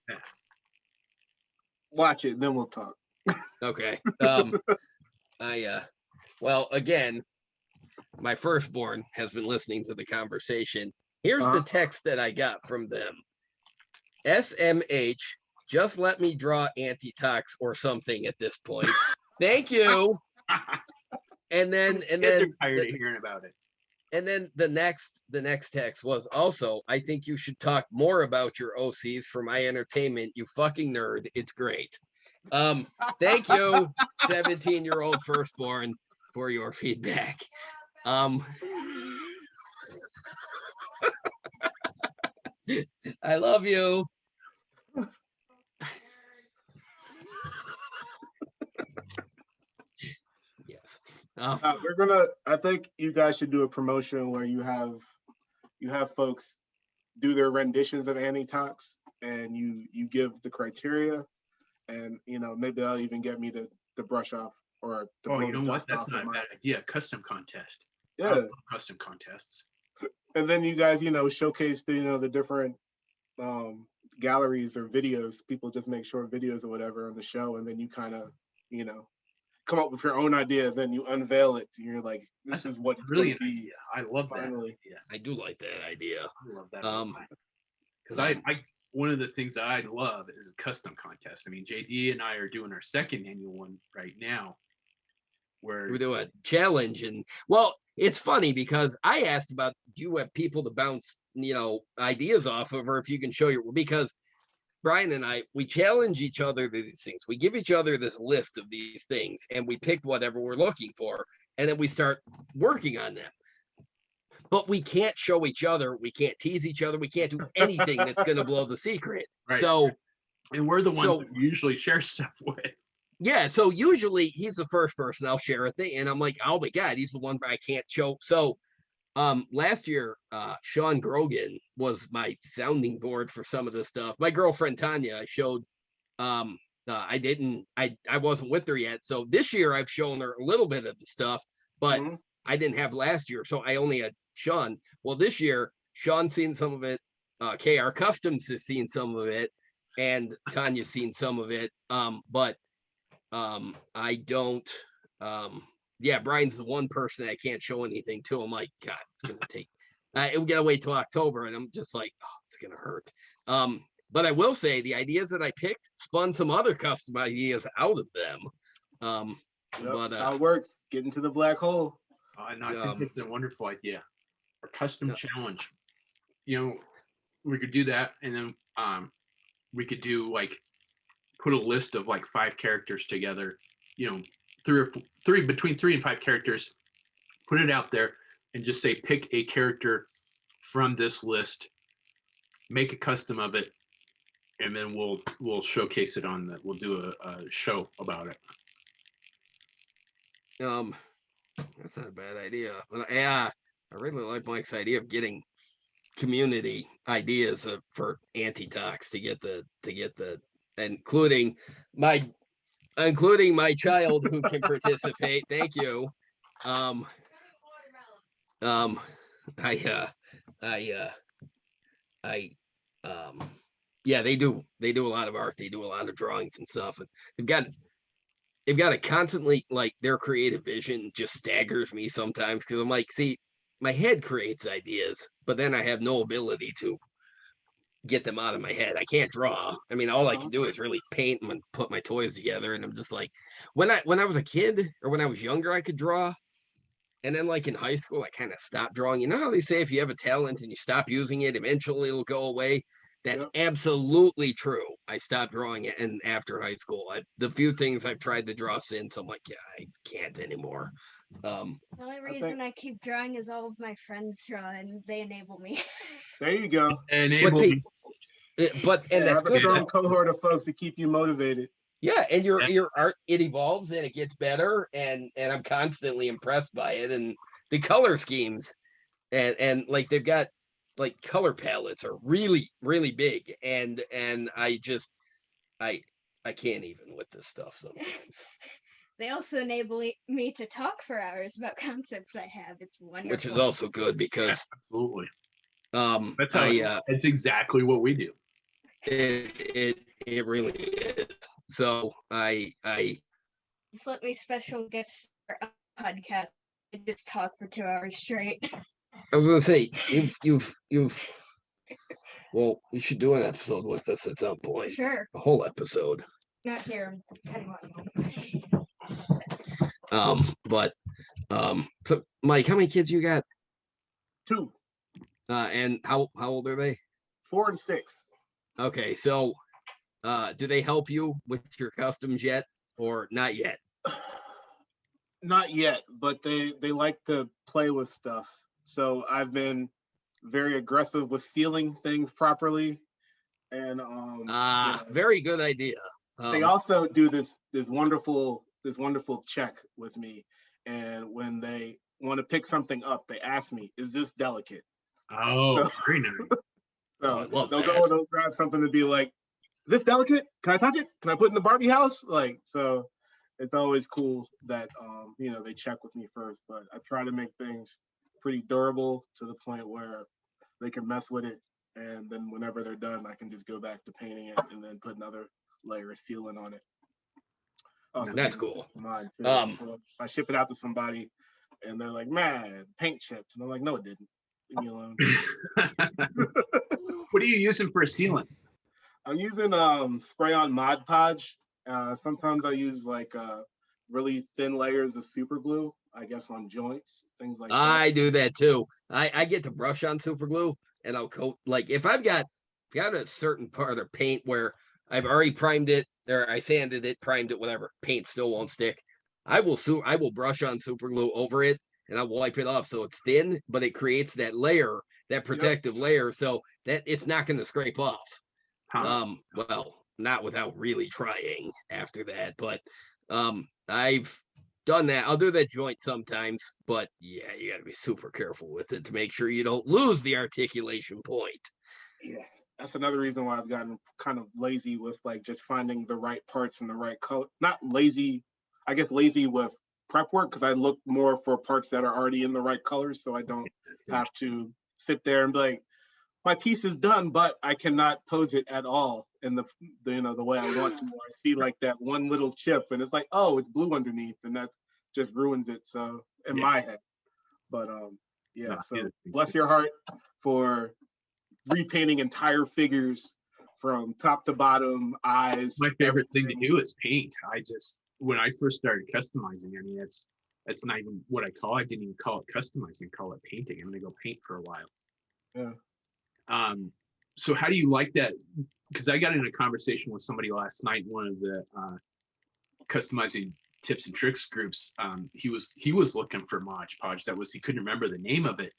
watch it, then we'll talk. Okay. Well, again, my firstborn has been listening to the conversation. Here's the text that I got from them. SMH, just let me draw Antitox or something at this point. Thank you. And then tired of hearing about it. And then the next text was also, I think you should talk more about your OCs for my entertainment, you fucking nerd. It's great. Thank you, 17-year-old firstborn, for your feedback. I love you. Yes. I think you guys should do a promotion where you have folks do their renditions of Antitox, and you give the criteria, and maybe they'll even get me to brush off or to you know what? That's not a bad idea. Custom contest. Yeah. Custom contests. And then you guys, showcase the different galleries or videos. People just make short videos or whatever on the show, and then you kind of, come up with your own idea. Then you unveil it. And you're like, this is what brilliant idea. I love finally. that idea. I do like that idea. I love that. Because I one of the things that I love is a custom contest. I mean, JD and I are doing our second annual one right now, where we do a challenge. And well, it's funny because I asked about, do you have people to bounce ideas off of, or if you can show your, because Brian and I, we challenge each other to these things. We give each other this list of these things, and we pick whatever we're looking for, and then we start working on them. But we can't show each other. We can't tease each other. We can't do anything that's going to blow the secret. Right. So, and we're the ones that usually share stuff with. Yeah. So usually he's the first person I'll share a thing, and I'm like, oh my God, he's the one I can't show. So last year, Sean Grogan was my sounding board for some of this stuff. My girlfriend Tanya, I showed. I wasn't with her yet. So this year I've shown her a little bit of the stuff, but I didn't have last year, so I only had Sean. Well, this year Sean's seen some of it. KR Customs has seen some of it, and Tanya's seen some of it. But I don't. Yeah, Brian's the one person I can't show anything to. I'm like, God, it's gonna take. We gotta wait till October, and I'm just like, oh, it's gonna hurt. But I will say the ideas that I picked spun some other custom ideas out of them. But how it works. Get into the black hole. And I think it's a wonderful idea. A custom challenge. We could do that, and then we could do put a list of 5 characters together. Between 3 and 5 characters. Put it out there and just say pick a character from this list, make a custom of it, and then we'll showcase it on that. We'll do a show about it. That's not a bad idea. But I really like Mike's idea of getting community ideas for anti-tox to get the including my child who can participate. Thank you. Yeah, they do a lot of art. They do a lot of drawings and stuff, and they've got to constantly, their creative vision just staggers me sometimes, because I'm like, see, my head creates ideas, but then I have no ability to get them out of my head. I can't draw. I mean, all I can do is really paint and put my toys together. And I'm just like, when I was a kid or when I was younger, I could draw. And then in high school, I kind of stopped drawing. You know how they say if you have a talent and you stop using it, eventually it'll go away? That's absolutely true. I stopped drawing it, and after high school, the few things I've tried to draw since, I'm like, yeah, I can't anymore. The only reason I keep drawing is all of my friends draw, and they enable me. There you go. Enable me. But that's a strong cohort of folks to keep you motivated. Yeah, and your art, it evolves and it gets better, and I'm constantly impressed by it, and the color schemes, and they've got color palettes are really, really big, and I can't even with this stuff sometimes. They also enable me to talk for hours about concepts I have. It's wonderful. Which is also good because absolutely. That's how it's exactly what we do. It really is. So I just let me special guest podcast. I just talk for 2 hours straight. I was gonna say you've well, you should do an episode with us at some point. Sure. A whole episode. Not here. So Mike, how many kids you got? 2. And how old are they? 4 and 6. Okay, so do they help you with your customs yet, or not yet? Not yet, but they like to play with stuff. So I've been very aggressive with sealing things properly, and very good idea. They also do this wonderful check with me, and when they want to pick something up, they ask me, "Is this delicate?" Oh, very nice. So they'll go and they'll grab something to be like, "Is this delicate? Can I touch it? Can I put it in the Barbie house?" So it's always cool that they check with me first, but I try to make things pretty durable to the point where they can mess with it, and then whenever they're done, I can just go back to painting it and then put another layer of sealant on it. That's cool. I ship it out to somebody and they're like, "Man, paint chips," and I'm like, "No, it didn't. Leave me alone." What are you using for a sealant? I'm using spray-on Mod Podge. Sometimes I use really thin layers of super glue, I guess, on joints, things like that. I do that too. I get to brush on super glue, and I'll coat, if I've got got a certain part of paint where I've already primed it, or I sanded it, primed it, whatever. Paint still won't stick. I will brush on super glue over it, and I'll wipe it off so it's thin, but it creates that layer, that protective layer, so that it's not going to scrape off. Well, not without really trying after that, but I've done that. I'll do that joint sometimes, but yeah, you got to be super careful with it to make sure you don't lose the articulation point. Yeah, that's another reason why I've gotten kind of lazy with like just finding the right parts and the right color. Not lazy, I guess lazy with prep work because I look more for parts that are already in the right colors, so I don't have to sit there and be like, my piece is done, but I cannot pose it at all in the way I want to. I see like that one little chip, and it's like, oh, it's blue underneath, and that just ruins it. So in my head, but yeah. So bless your heart for repainting entire figures from top to bottom, eyes. My favorite thing to do is paint. When I first started customizing, I mean, that's not even what I call it. I didn't even call it customizing, call it painting. I'm gonna go paint for a while. Yeah. So how do you like that? Because I got in a conversation with somebody last night, one of the customizing tips and tricks groups. He was looking for Mod Podge. He couldn't remember the name of it.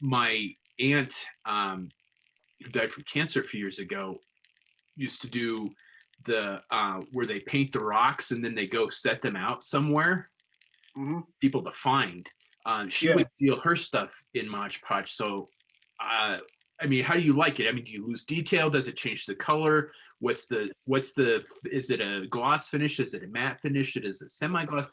My aunt, who died from cancer a few years ago, used to do the where they paint the rocks and then they go set them out somewhere, people to find. She would deal her stuff in Mod Podge. So I mean, how do you like it? I mean, do you lose detail? Does it change the color? Is it a gloss finish? Is it a matte finish? Is it semi-gloss?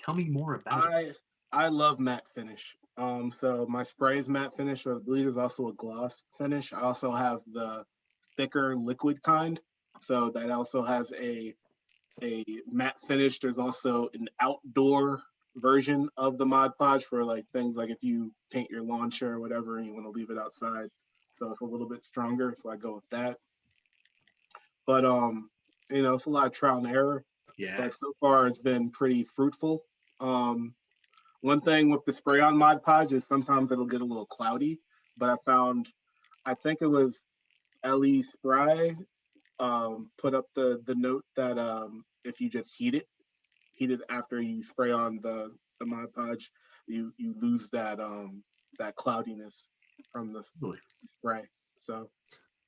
Tell me more about it. I love matte finish. So my spray is matte finish, or I believe there's also a gloss finish. I also have the thicker liquid kind. So that also has a matte finish. There's also an outdoor version of the Mod Podge for like things like if you paint your lawn chair or whatever and you want to leave it outside. So it's a little bit stronger, so I go with that. But it's a lot of trial and error. Yeah. But so far it's been pretty fruitful. One thing with the spray on Mod Podge is sometimes it'll get a little cloudy, but I think it was Ellie Spry put up the note that if you just heat it after you spray on the Mod Podge, you lose that cloudiness from the spray. So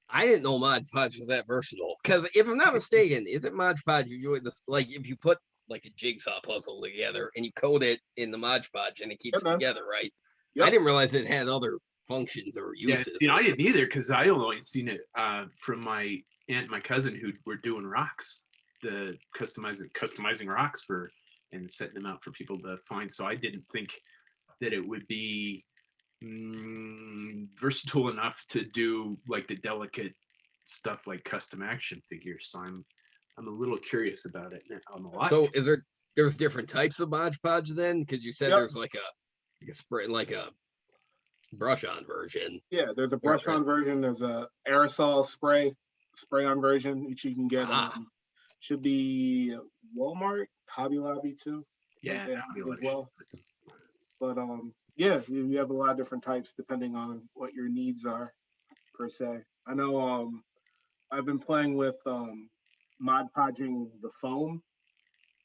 I didn't know Mod Podge was that versatile. Because if I'm not mistaken, isn't Mod Podge usually like if you put like a jigsaw puzzle together and you coat it in the Mod Podge and it keeps it together, right? Yep. I didn't realize it had other functions or uses. Yeah, I didn't either because I only seen it from my aunt and my cousin who were doing rocks, the customizing rocks and setting them out for people to find. So I didn't think that it would be versatile enough to do like the delicate stuff like custom action figures. So I'm a little curious about it. So there's different types of Mod Podge then? Because you said there's like a spray, like a brush on version. Yeah, there's a brush on version. There's a aerosol spray on version which you can get. Should be Walmart, Hobby Lobby too. Yeah, as well. But yeah, you have a lot of different types depending on what your needs are per se. I know I've been playing with Mod Podging the foam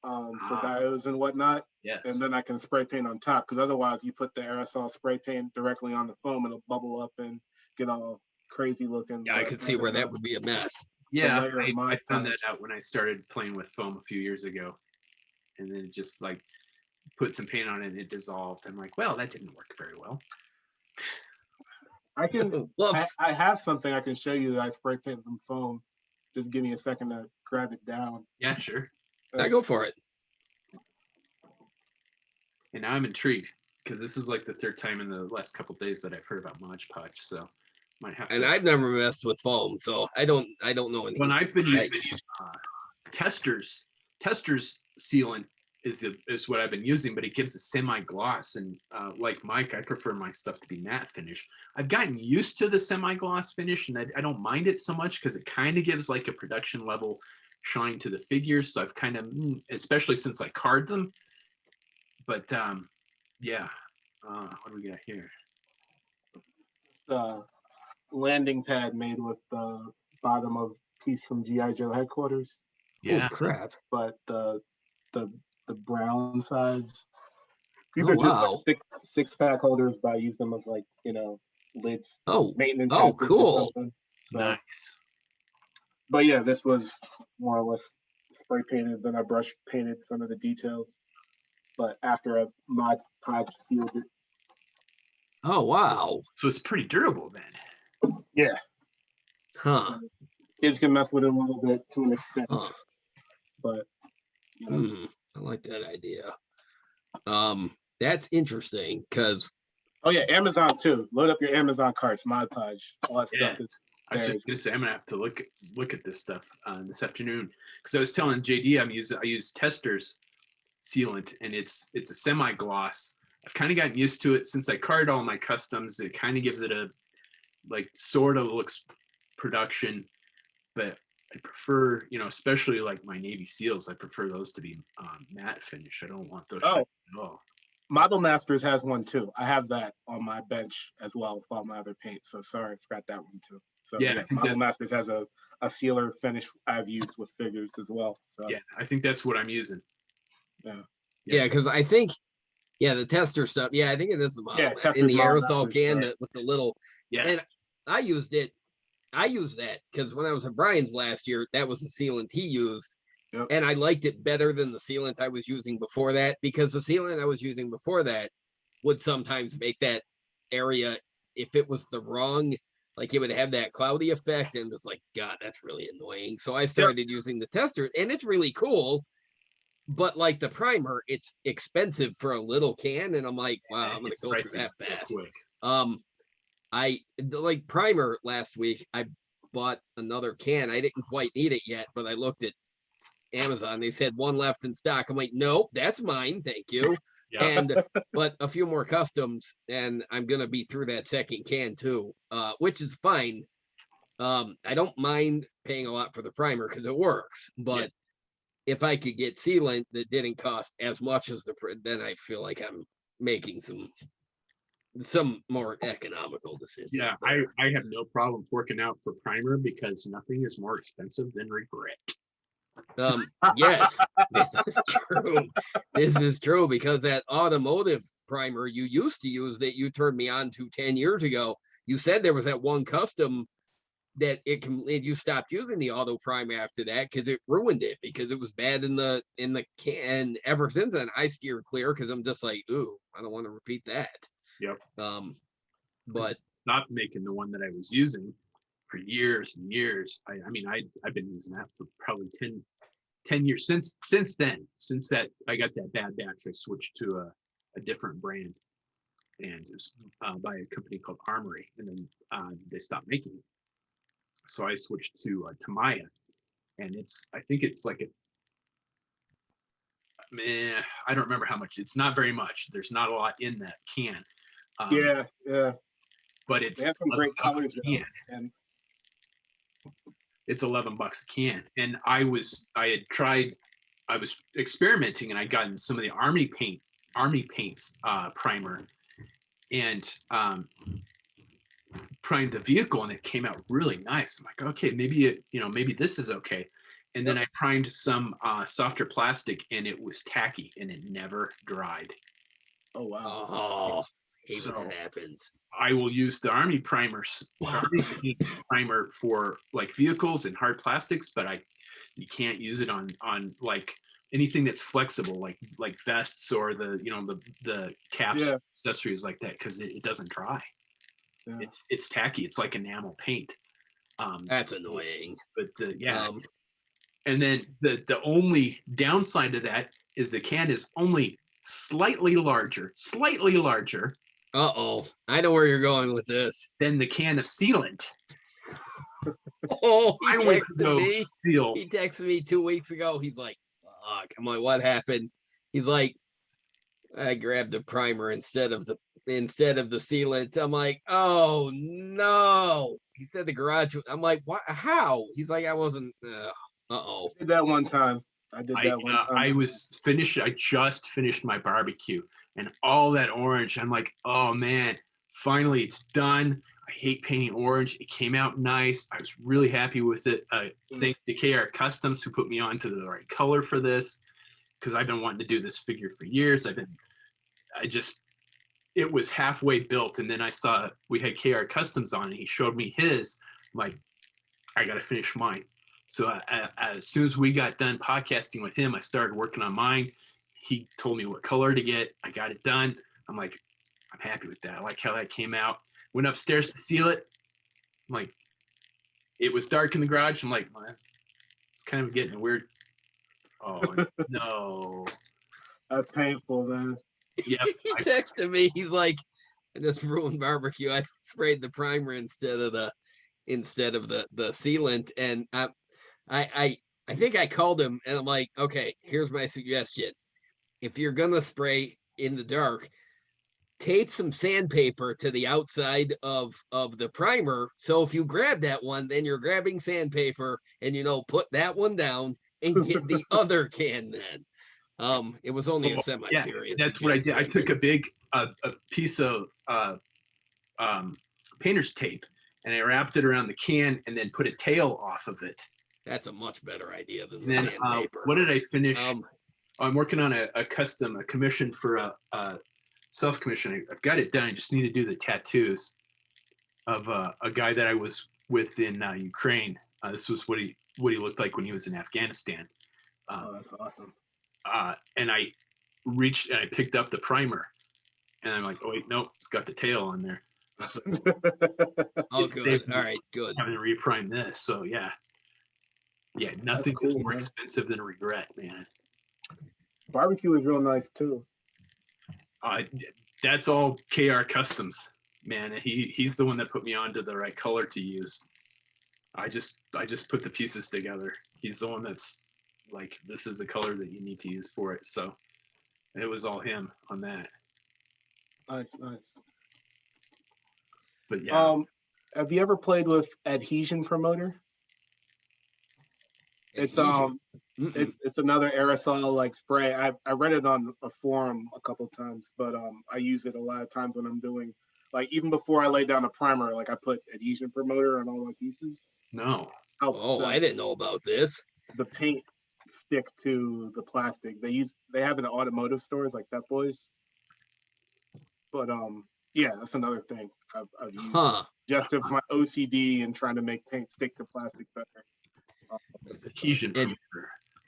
for diodes and whatnot. Yes. And then I can spray paint on top because otherwise you put the aerosol spray paint directly on the foam, it'll bubble up and get all crazy looking. Yeah, I could see where that would be a mess. Yeah, I found that out when I started playing with foam a few years ago. And then just like put some paint on it and it dissolved. I'm like, well, that didn't work very well. I have something I can show you that I spray painted some foam. Just give me a second to grab it down. Yeah, sure. I go for it. And now I'm intrigued because this is like the third time in the last couple of days that I've heard about Mod Podge. So might have. And I've never messed with foam, so I don't know anything. When I've been using testers sealant is what I've been using, but it gives a semi-gloss. And like Mike, I prefer my stuff to be matte finish. I've gotten used to the semi-gloss finish, and I don't mind it so much because it kind of gives like a production level shine to the figures. So I've kind of, especially since I card them. But yeah, what do we got here? landing pad made with the bottom of piece from GI Joe headquarters, Yeah. Holy crap. but the brown sides. These Oh, are just wow. like six-pack holders, but I use them as like, lids, Oh, maintenance oh, outfits or cool. something. So, Nice. but yeah, this was more or less spray painted. Then I brush painted some of the details. But after a Mod Podge sealed it. Oh, wow. So it's pretty durable then. Yeah. Huh. Kids can mess with it a little bit to an extent. Huh. But I like that idea. That's interesting because oh yeah, Amazon too. Load up your Amazon carts, Mod Podge, all that Yeah. stuff. I was just gonna say I'm gonna have to look at this stuff this afternoon because I was telling JD I use Tester's sealant and it's a semi-gloss. I've kind of gotten used to it since I card all my customs. It kind of gives it a like sort of looks production, but I prefer, especially like my Navy SEALs, I prefer those to be matte finish. I don't want those shit at all. Model Masters has one too. I have that on my bench as well with all my other paint. So sorry, I forgot that one too. So Yeah, Model Masters has a sealer finish I've used with figures as well. So yeah, I think that's what I'm using. yeah, because I think the Tester stuff. Yeah, I think it is the model in the aerosol can with the little. Yes. And I used it. I used that because when I was at Brian's last year, that was the sealant he used. Yep. And I liked it better than the sealant I was using before that because the sealant I was using before that would sometimes make that area, if it was the wrong, like it would have that cloudy effect and was like, God, that's really annoying. So I started using the Tester and it's really cool. But like the primer, it's expensive for a little can. And I'm like, wow, I'm going to go through that fast. I like primer last week. I bought another can. I didn't quite need it yet, but I looked at Amazon. They said one left in stock. I'm like, nope, that's mine. Thank you. But a few more customs, and I'm gonna be through that second can too, which is fine. I don't mind paying a lot for the primer because it works. But if I could get sealant that didn't cost as much as then I feel like I'm making some more economical decisions. Yeah, I have no problem forking out for primer because nothing is more expensive than regret. Yes, this is true. This is true because that automotive primer you used to use that you turned me on to 10 years ago, you said there was that one custom that you stopped using the auto primer after that because it ruined it because it was bad in the can. Ever since then, I steer clear because I'm just like, ooh, I don't want to repeat that. Yep. But not making the one that I was using for years and years. I've been using that for probably 10 years since that I got that bad batch. I switched to a different brand, and it was by a company called Armory, and then they stopped making it. So I switched to Maya, and I think it's like I don't remember how much. It's not very much. There's not a lot in that can. Yeah. But it's they have some great colors and it's $11 a can. And I was experimenting and I'd gotten some of the Army Paints primer and primed the vehicle and it came out really nice. I'm like, okay, maybe this is okay. And then I primed some softer plastic and it was tacky and it never dried. Oh wow. Oh, hate when that happens. I will use the Army primer for like vehicles and hard plastics, but you can't use it on like anything that's flexible, like vests or the caps, accessories like that, because it doesn't dry. Yeah. It's tacky. It's like enamel paint. That's annoying. But and then the only downside to that is the can is only slightly larger. Uh-oh. I know where you're going with this. Than the can of sealant. Oh, he texted me 2 weeks ago. He's like, fuck. I'm like, what happened? He's like, I grabbed the primer instead of the sealant. I'm like, oh no. He said the garage. I'm like, what? How? He's like, I wasn't. Uh-oh. I did that one time. I just finished my barbecue and all that orange. I'm like, oh man, finally it's done. I hate painting orange. It came out nice. I was really happy with it. Thanks to KR Customs who put me on to the right color for this, because I've been wanting to do this figure for years. It was halfway built, and then I saw we had KR Customs on, and he showed me his. I'm like, I got to finish mine. So as soon as we got done podcasting with him, I started working on mine. He told me what color to get. I got it done. I'm like, I'm happy with that. I like how that came out. Went upstairs to seal it. I'm like, it was dark in the garage. I'm like, well, it's kind of getting weird. Oh, no. That's painful, man. Yeah. He texted me. He's like, I just ruined barbecue. I sprayed the primer instead of the sealant. And I think I called him and I'm like, okay, here's my suggestion. If you're gonna spray in the dark, tape some sandpaper to the outside of the primer. So if you grab that one, then you're grabbing sandpaper and, put that one down and get the other can then. It was only a semi-serious. Yeah, that's what I did. I took a big a piece of painter's tape and I wrapped it around the can and then put a tail off of it. That's a much better idea than the sandpaper. What did I finish? I'm working on a commission for a self-commission. I've got it done. I just need to do the tattoos of a guy that I was with in Ukraine. This was what he looked like when he was in Afghanistan. That's awesome. And I reached and I picked up the primer, and I'm like, oh wait, nope, it's got the tail on there. So oh, good. All right, good. Having to reprime this, so yeah, nothing cool, more man. expensive than regret, man. Barbecue is real nice too. That's all KR Customs, man. He's the one that put me on to the right color to use. I just put the pieces together. He's the one that's like, this is the color that you need to use for it. So it was all him on that. Nice. But yeah. Have you ever played with Adhesion Promoter? It's another aerosol like spray. I read it on a forum a couple of times, but I use it a lot of times when I'm doing, like, even before I lay down a primer, like I put Adhesion Promoter on all my pieces. No. I didn't know about this. The paint stick to the plastic. They have it in automotive stores like Pep Boys. But yeah, that's another thing I've used just of my OCD and trying to make paint stick to plastic better. Adhesion.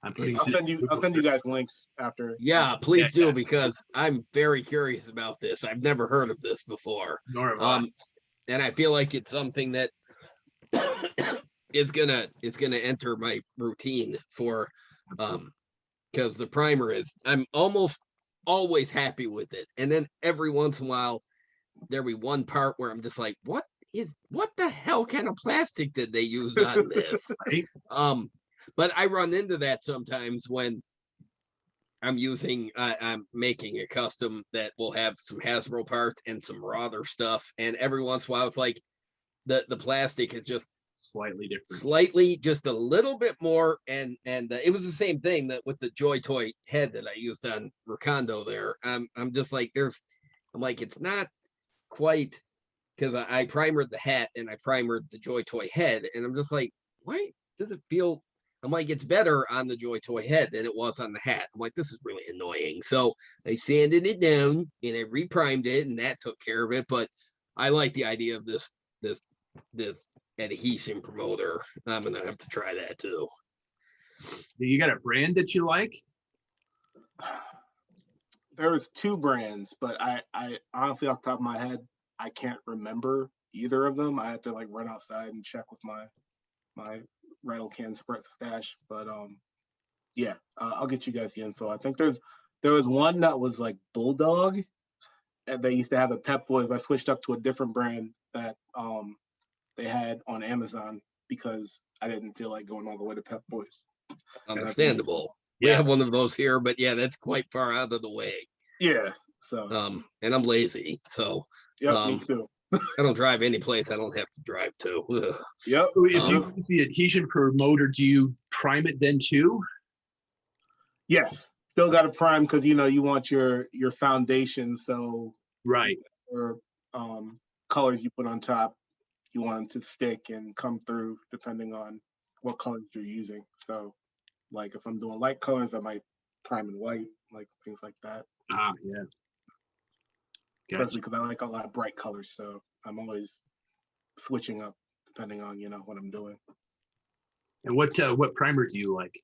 I'll send you guys links after. Yeah, please do, because I'm very curious about this. I've never heard of this before. Nor have I. And I feel like it's something that it's gonna enter my routine for because the primer I'm almost always happy with it. And then every once in a while there'll be one part where I'm just like, what the hell kind of plastic did they use on this? Right? But I run into that sometimes when I'm making a custom that will have some Hasbro parts and some Rother stuff. And every once in a while, it's like the plastic is just slightly different, slightly, just a little bit more. And it was the same thing that with the Joy Toy head that I used on Recondo there. I'm just like, it's not quite, because I primered the hat and I primered the Joy Toy head. And I'm just like, why does it feel? I'm like, it's better on the Joy Toy head than it was on the hat. I'm like, this is really annoying. So I sanded it down and I reprimed it, and that took care of it. But I like the idea of this adhesion promoter. I'm gonna have to try that too. You got a brand that you like? There's two brands, but I honestly, off the top of my head, I can't remember either of them. I have to like run outside and check with my rental can stash. But yeah, I'll get you guys the info. I think there was one that was like Bulldog, and they used to have a Pep Boys, but I switched up to a different brand that they had on Amazon because I didn't feel like going all the way to Pep Boys. Understandable. We have one of those here, but yeah, that's quite far out of the way. Yeah. So and I'm lazy, so yeah, me too. I don't drive any place I don't have to drive to. Ugh. Yep. So if you use the adhesion promoter, do you prime it then too? Yes. Still got to prime because you want your foundation. So right, or colors you put on top you want them to stick and come through depending on what colors you're using. So like if I'm doing light colors, I might prime in white, like things like that. Yeah. Especially because I like a lot of bright colors, so I'm always switching up depending on what I'm doing. And what primer do you like?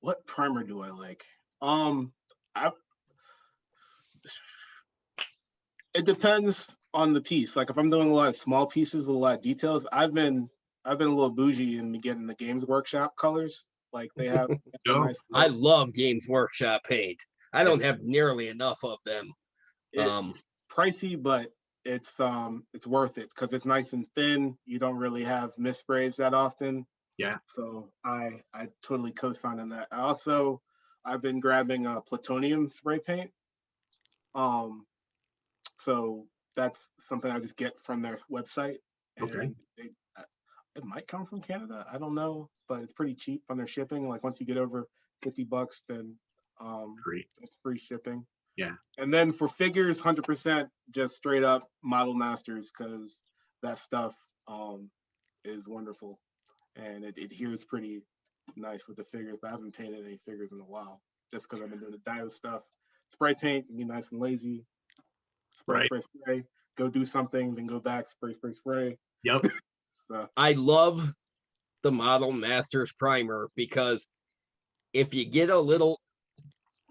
What primer do I like? It depends on the piece. Like if I'm doing a lot of small pieces with a lot of details, I've been a little bougie in getting the Games Workshop colors. Like they have nice I love Games Workshop paint. I don't have nearly enough of them. Pricey, but it's worth it because it's nice and thin. You don't really have mist sprays that often. Yeah. So I totally co-sign on that. I've been grabbing Plutonium spray paint. So that's something I just get from their website. Okay. It might come from Canada. I don't know, but it's pretty cheap on their shipping. Like once you get over $50, then it's free shipping. Yeah. And then for figures, 100% just straight up Model Masters because that stuff is wonderful and it adheres pretty nice with the figures. But I haven't painted any figures in a while just because I've been doing the Dio stuff. Spray paint, be nice and lazy. Spray, go do something, then go back, spray. Yep. So I love the Model Masters primer because if you get a little,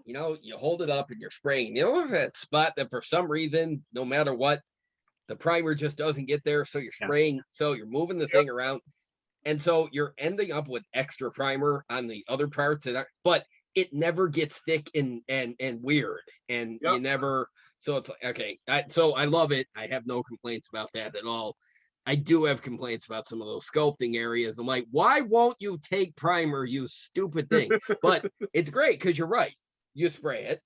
you hold it up and you're spraying, there's that spot that for some reason, no matter what, the primer just doesn't get there. So you're spraying, so you're moving the thing around. And so you're ending up with extra primer on the other parts, but it never gets thick and weird. And you never, so it's okay. So I love it. I have no complaints about that at all. I do have complaints about some of those sculpting areas. I'm like, why won't you take primer, you stupid thing? But it's great because you're right. You spray it.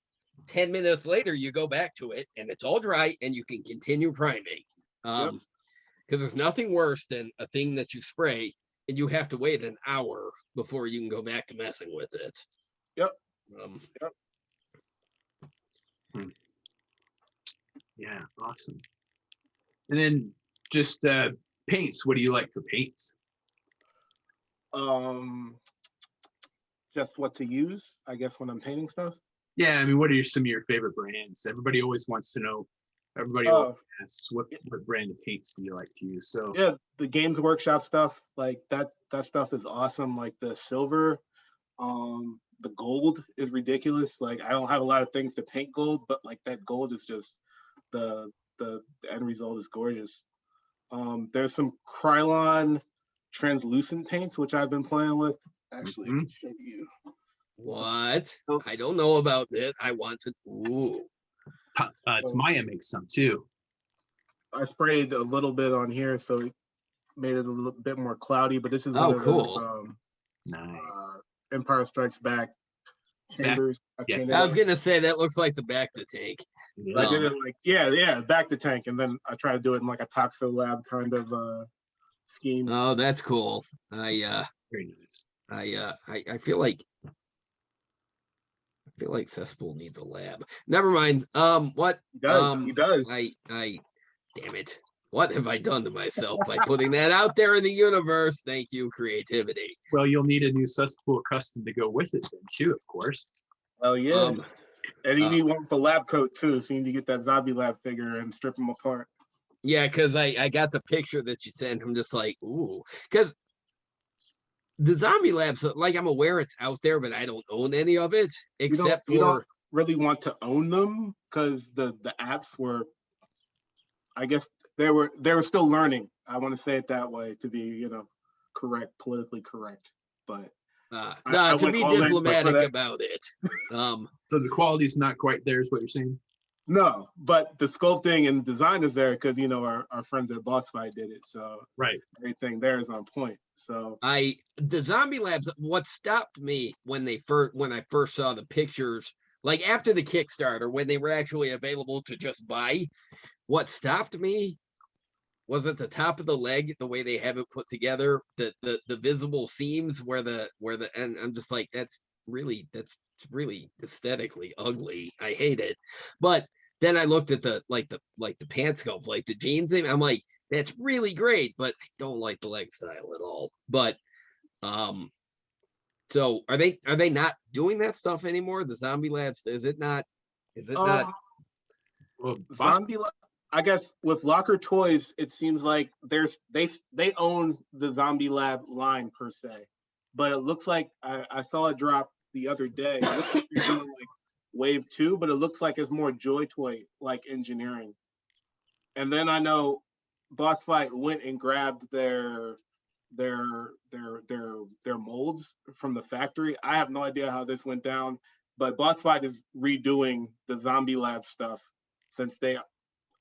10 minutes later, you go back to it and it's all dry and you can continue priming. Because there's nothing worse than a thing that you spray and you have to wait an hour before you can go back to messing with it. Yeah, awesome. And then just paints. What do you like for paints? Just what to use, I guess, when I'm painting stuff. Yeah, I mean, what are some of your favorite brands? Everybody always wants to know. Everybody always asks, what brand of paints do you like to use? So yeah, the Games Workshop stuff, like that stuff is awesome. Like the silver, the gold is ridiculous. Like I don't have a lot of things to paint gold, but like that gold is just the end result is gorgeous. There's some Krylon translucent paints which I've been playing with. Actually, I can show you. What? I don't know about this. I want to. Ooh. Maya makes some too. I sprayed a little bit on here, so it made it a little bit more cloudy. But this is cool. Nice. Empire Strikes Back chambers. I was gonna say that looks like the back to tank. Yeah. I did it back to tank, and then I try to do it in like a Toxo Lab kind of scheme. Oh, that's cool. Very nice. I feel like Cesspool needs a lab. Never mind. What? He does. I damn it. What have I done to myself by putting that out there in the universe? Thank you, creativity. Well, you'll need a new Cesspool custom to go with it then too, of course. Oh yeah. And you need one for lab coat too, so you need to get that Zombie Lab figure and strip them apart. Yeah, because I got the picture that you sent. I'm just like, ooh. Because the Zombie Labs, like I'm aware it's out there, but I don't own any of it except you don't really want to own them because the apps were, I guess they were still learning. I want to say it that way to be correct, politically correct, but to be diplomatic about it. So the quality's not quite there, is what you're saying? No, but the sculpting and design is there because our friends at Boss Fight did it, so everything there is on point. So the Zombie Labs, what stopped me when I first saw the pictures, like after the Kickstarter, when they were actually available to just buy, what stopped me was at the top of the leg, the way they have it put together, the visible seams where and I'm just like, that's really aesthetically ugly. I hate it. But then I looked at the pant sculpt, like the jeans. I'm like, that's really great, but I don't like the leg style at all. But so are they not doing that stuff anymore? The Zombie Labs, is it not? Well, Zombie, I guess with Locker Toys, it seems like they own the Zombie Lab line per se, but it looks like I saw it drop the other day. It looks like they're doing like Wave 2, but it looks like it's more Joy Toy like engineering. And then I know Boss Fight went and grabbed their molds from the factory. I have no idea how this went down, but Boss Fight is redoing the Zombie Lab stuff since they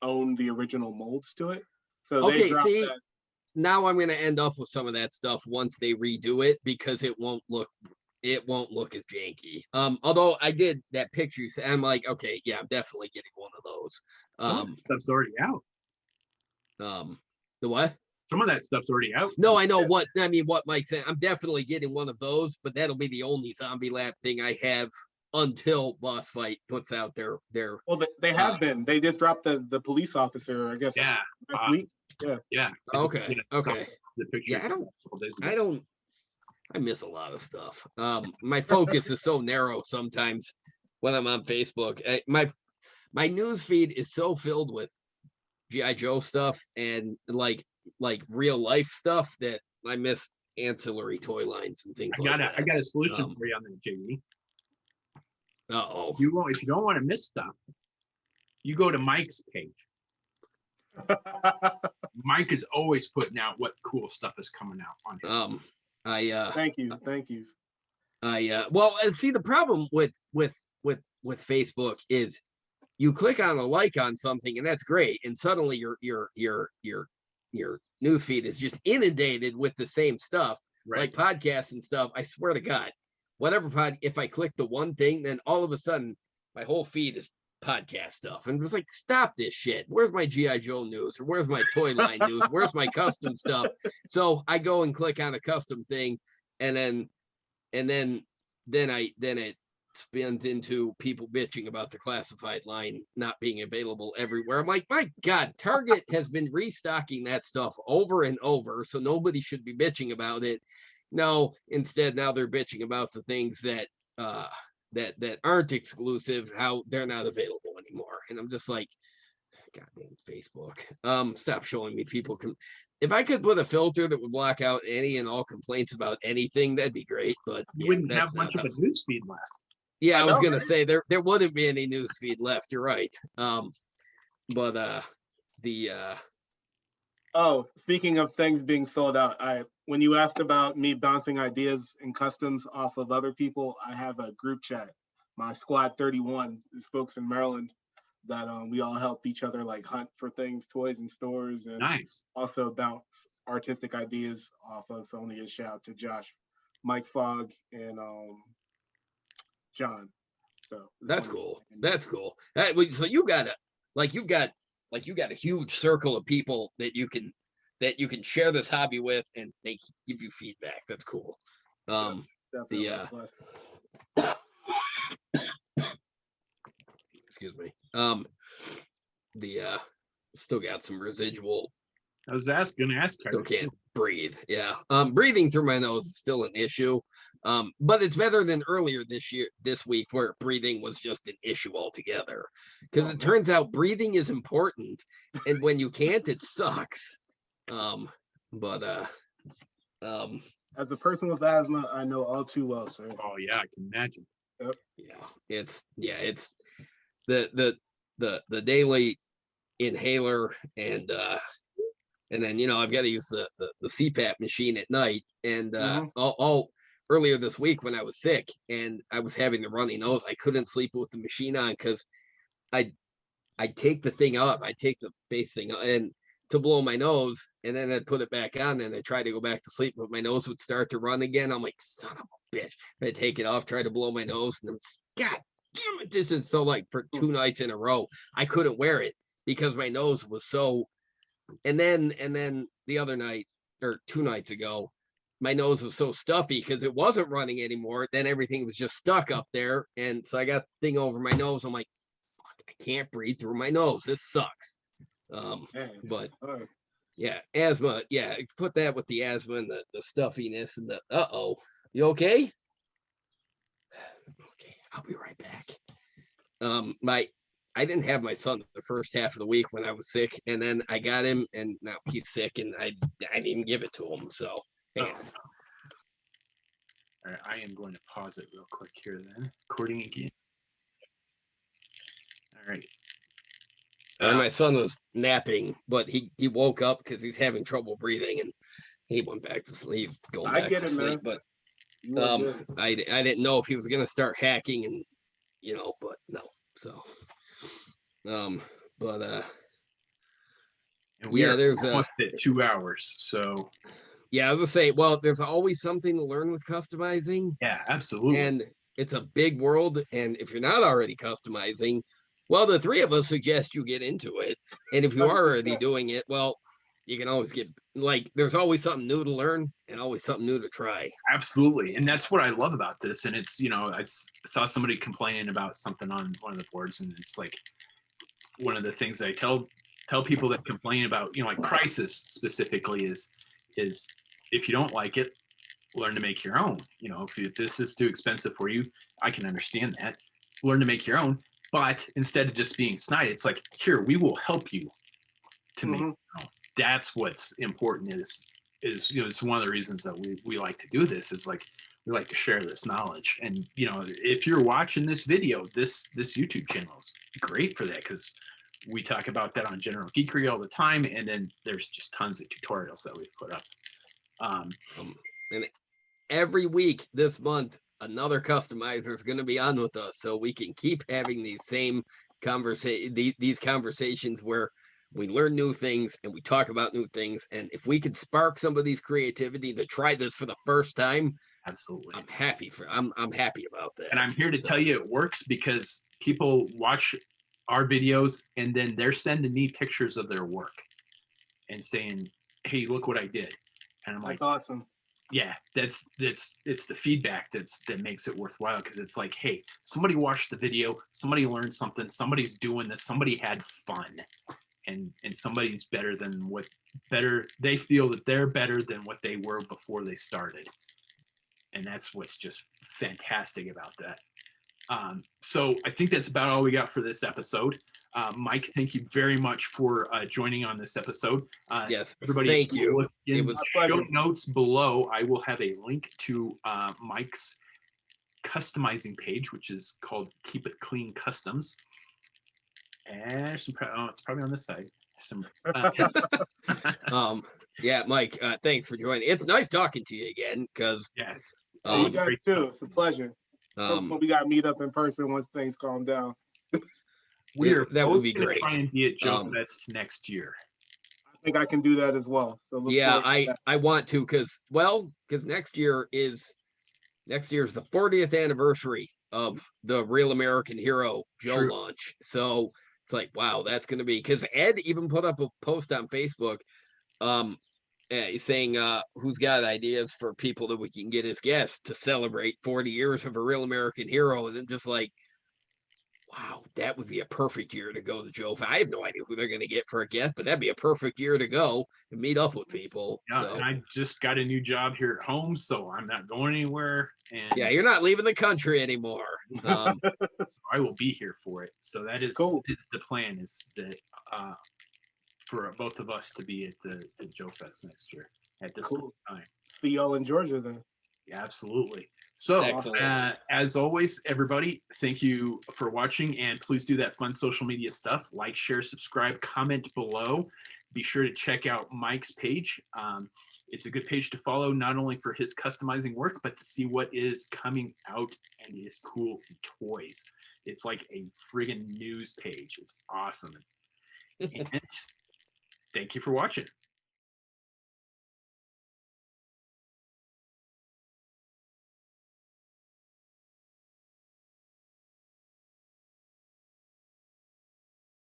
own the original molds to it. So okay, they dropped see, that. now I'm gonna end up with some of that stuff once they redo it because it won't look as janky. Although I did that picture, I'm like, okay, yeah, I'm definitely getting one of those. stuff's already out. The what? Some of that stuff's already out. No, I know what Mike said. I'm definitely getting one of those, but that'll be the only Zombie Lab thing I have until Boss Fight puts out their. Well, they have been. They just dropped the police officer, I guess. Yeah. Last week. Yeah. Yeah. Okay. Okay. The picture. Yeah, I miss a lot of stuff. My focus is so narrow sometimes when I'm on Facebook. My news feed is so filled with G.I. Joe stuff and like real life stuff that I miss ancillary toy lines and things like that. I got a solution for you on that, JD. Uh-oh. If you don't want to miss stuff, you go to Mike's page. Mike is always putting out what cool stuff is coming out on his Thank you. Well, see, the problem with Facebook is you click on a like on something and that's great, and suddenly your newsfeed is just inundated with the same stuff, like podcasts and stuff. I swear to God, if I click the one thing, then all of a sudden my whole feed is podcast stuff, and it's like, stop this shit. Where's my G.I. Joe news, or where's my toy line news, where's my custom stuff? So I go and click on a custom thing, and then it spins into people bitching about the classified line not being available everywhere. I'm like, my God, Target has been restocking that stuff over and over, so nobody should be bitching about it. No, instead now they're bitching about the things that aren't exclusive, how they're not available anymore. And I'm just like, goddamn Facebook. Stop showing me people can. If I could put a filter that would block out any and all complaints about anything, that'd be great. But you wouldn't have much of a news feed left. Yeah, I was gonna say there wouldn't be any news feed left. You're right. Oh, speaking of things being sold out, when you asked about me bouncing ideas and customs off of other people, I have a group chat. My Squad 31 is folks in Maryland that we all help each other like hunt for things, toys in stores, and also bounce artistic ideas off of. So only a shout out to Josh, Mike Fogg, and John. So that's cool. That's cool. So you've got a huge circle of people that you can share this hobby with, and they give you feedback. That's cool. Excuse me. Still got some residual. I was gonna ask. Still can't breathe. Yeah. Breathing through my nose is still an issue. But it's better than earlier this week, where breathing was just an issue altogether. Because it turns out breathing is important, and when you can't, it sucks. As a person with asthma, I know all too well, sir. Oh yeah, I can imagine. Yep. It's the daily inhaler, and then I've got to use the CPAP machine at night, and all earlier this week when I was sick and I was having the runny nose, I couldn't sleep with the machine on because I take the thing off, I take the face thing and to blow my nose, and then I'd put it back on, and I try to go back to sleep, but my nose would start to run again. I'm like, son of a bitch. I take it off, try to blow my nose, and I'm God damn it. This is so, like, for 2 nights in a row, I couldn't wear it because my nose was so. And then the other night, or 2 nights ago, my nose was so stuffy because it wasn't running anymore. Then everything was just stuck up there. And so I got the thing over my nose. I'm like, fuck, I can't breathe through my nose. This sucks. But Yeah, asthma. Yeah, put that with the asthma and the stuffiness and the You okay? Okay, I'll be right back. I didn't have my son the first half of the week when I was sick, and then I got him, and now he's sick, and I didn't even give it to him. So, All right, I am going to pause it real quick here then. Recording again. All right. and my son was napping, but he woke up because he's having trouble breathing, and he went back to sleep, going I back get to it, sleep. man. But I didn't know if he was gonna start hacking, and but no. So, but And we yeah, are there's almost at 2 hours. So yeah, I was gonna say, well, there's always something to learn with customizing, yeah, absolutely. and it's a big world. And if you're not already customizing, well, the three of us suggest you get into it. And if you are already 100%. doing it, well, you can always get there's always something new to learn and always something new to try. Absolutely. And that's what I love about this. And it's, I saw somebody complaining about something on one of the boards, and it's like one of the things that I tell people that complain about, like Crisis specifically is if you don't like it, learn to make your own. If this is too expensive for you, I can understand that. Learn to make your own. But instead of just being snide, it's like, here, we will help you to make your own. That's what's important is it's one of the reasons that we like to do this, is like we like to share this knowledge. And if you're watching this video, this YouTube channel is great for that, because we talk about that on General Geekery all the time, and then there's just tons of tutorials that we've put up. And every week this month, another customizer is going to be on with us, so we can keep having these same these conversations where we learn new things and we talk about new things. And if we could spark somebody's creativity to try this for the first time, absolutely, I'm happy about that. And I'm here to tell you it works, because people watch our videos and then they're sending me pictures of their work and saying, hey, look what I did. And I'm That's like, awesome. yeah, it's the feedback that makes it worthwhile, because it's like, hey, somebody watched the video, somebody learned something, somebody's doing this, somebody had fun, and somebody's they feel that they're better than what they were before they started. And that's what's just fantastic about that. So I think that's about all we got for this episode. Mike, thank you very much for joining on this episode. Yes, everybody, thank you. In It was the show notes below, I will have a link to Mike's customizing page, which is called Keep It Clean Customs. And it's probably on this side. Yeah, Mike, thanks for joining. It's nice talking to you again, because you guys too. It's a pleasure. We got to meet up in person once things calm down. That would be great. Try and be at Joe Fest next year. I think I can do that as well. So yeah, I want to, because next year is the 40th anniversary of the Real American Hero Joe launch. So it's like, wow, that's going to be, because Ed even put up a post on Facebook saying who's got ideas for people that we can get as guests to celebrate 40 years of a Real American Hero. And then just like, wow, that would be a perfect year to go to Joe. I have no idea who they're going to get for a guest, but that'd be a perfect year to go and meet up with people. Yeah, so. And I just got a new job here at home, so I'm not going anywhere. And yeah, you're not leaving the country anymore. So I will be here for it. So that is cool. It's the plan, is that for both of us to be at Joe Fest next year at this point in time. See y'all in Georgia then. Yeah, absolutely. So as always, everybody, thank you for watching, and please do that fun social media stuff. Like, share, subscribe, comment below. Be sure to check out Mike's page. It's a good page to follow, not only for his customizing work, but to see what is coming out and is cool in toys. It's like a friggin' news page. It's awesome. And thank you for watching.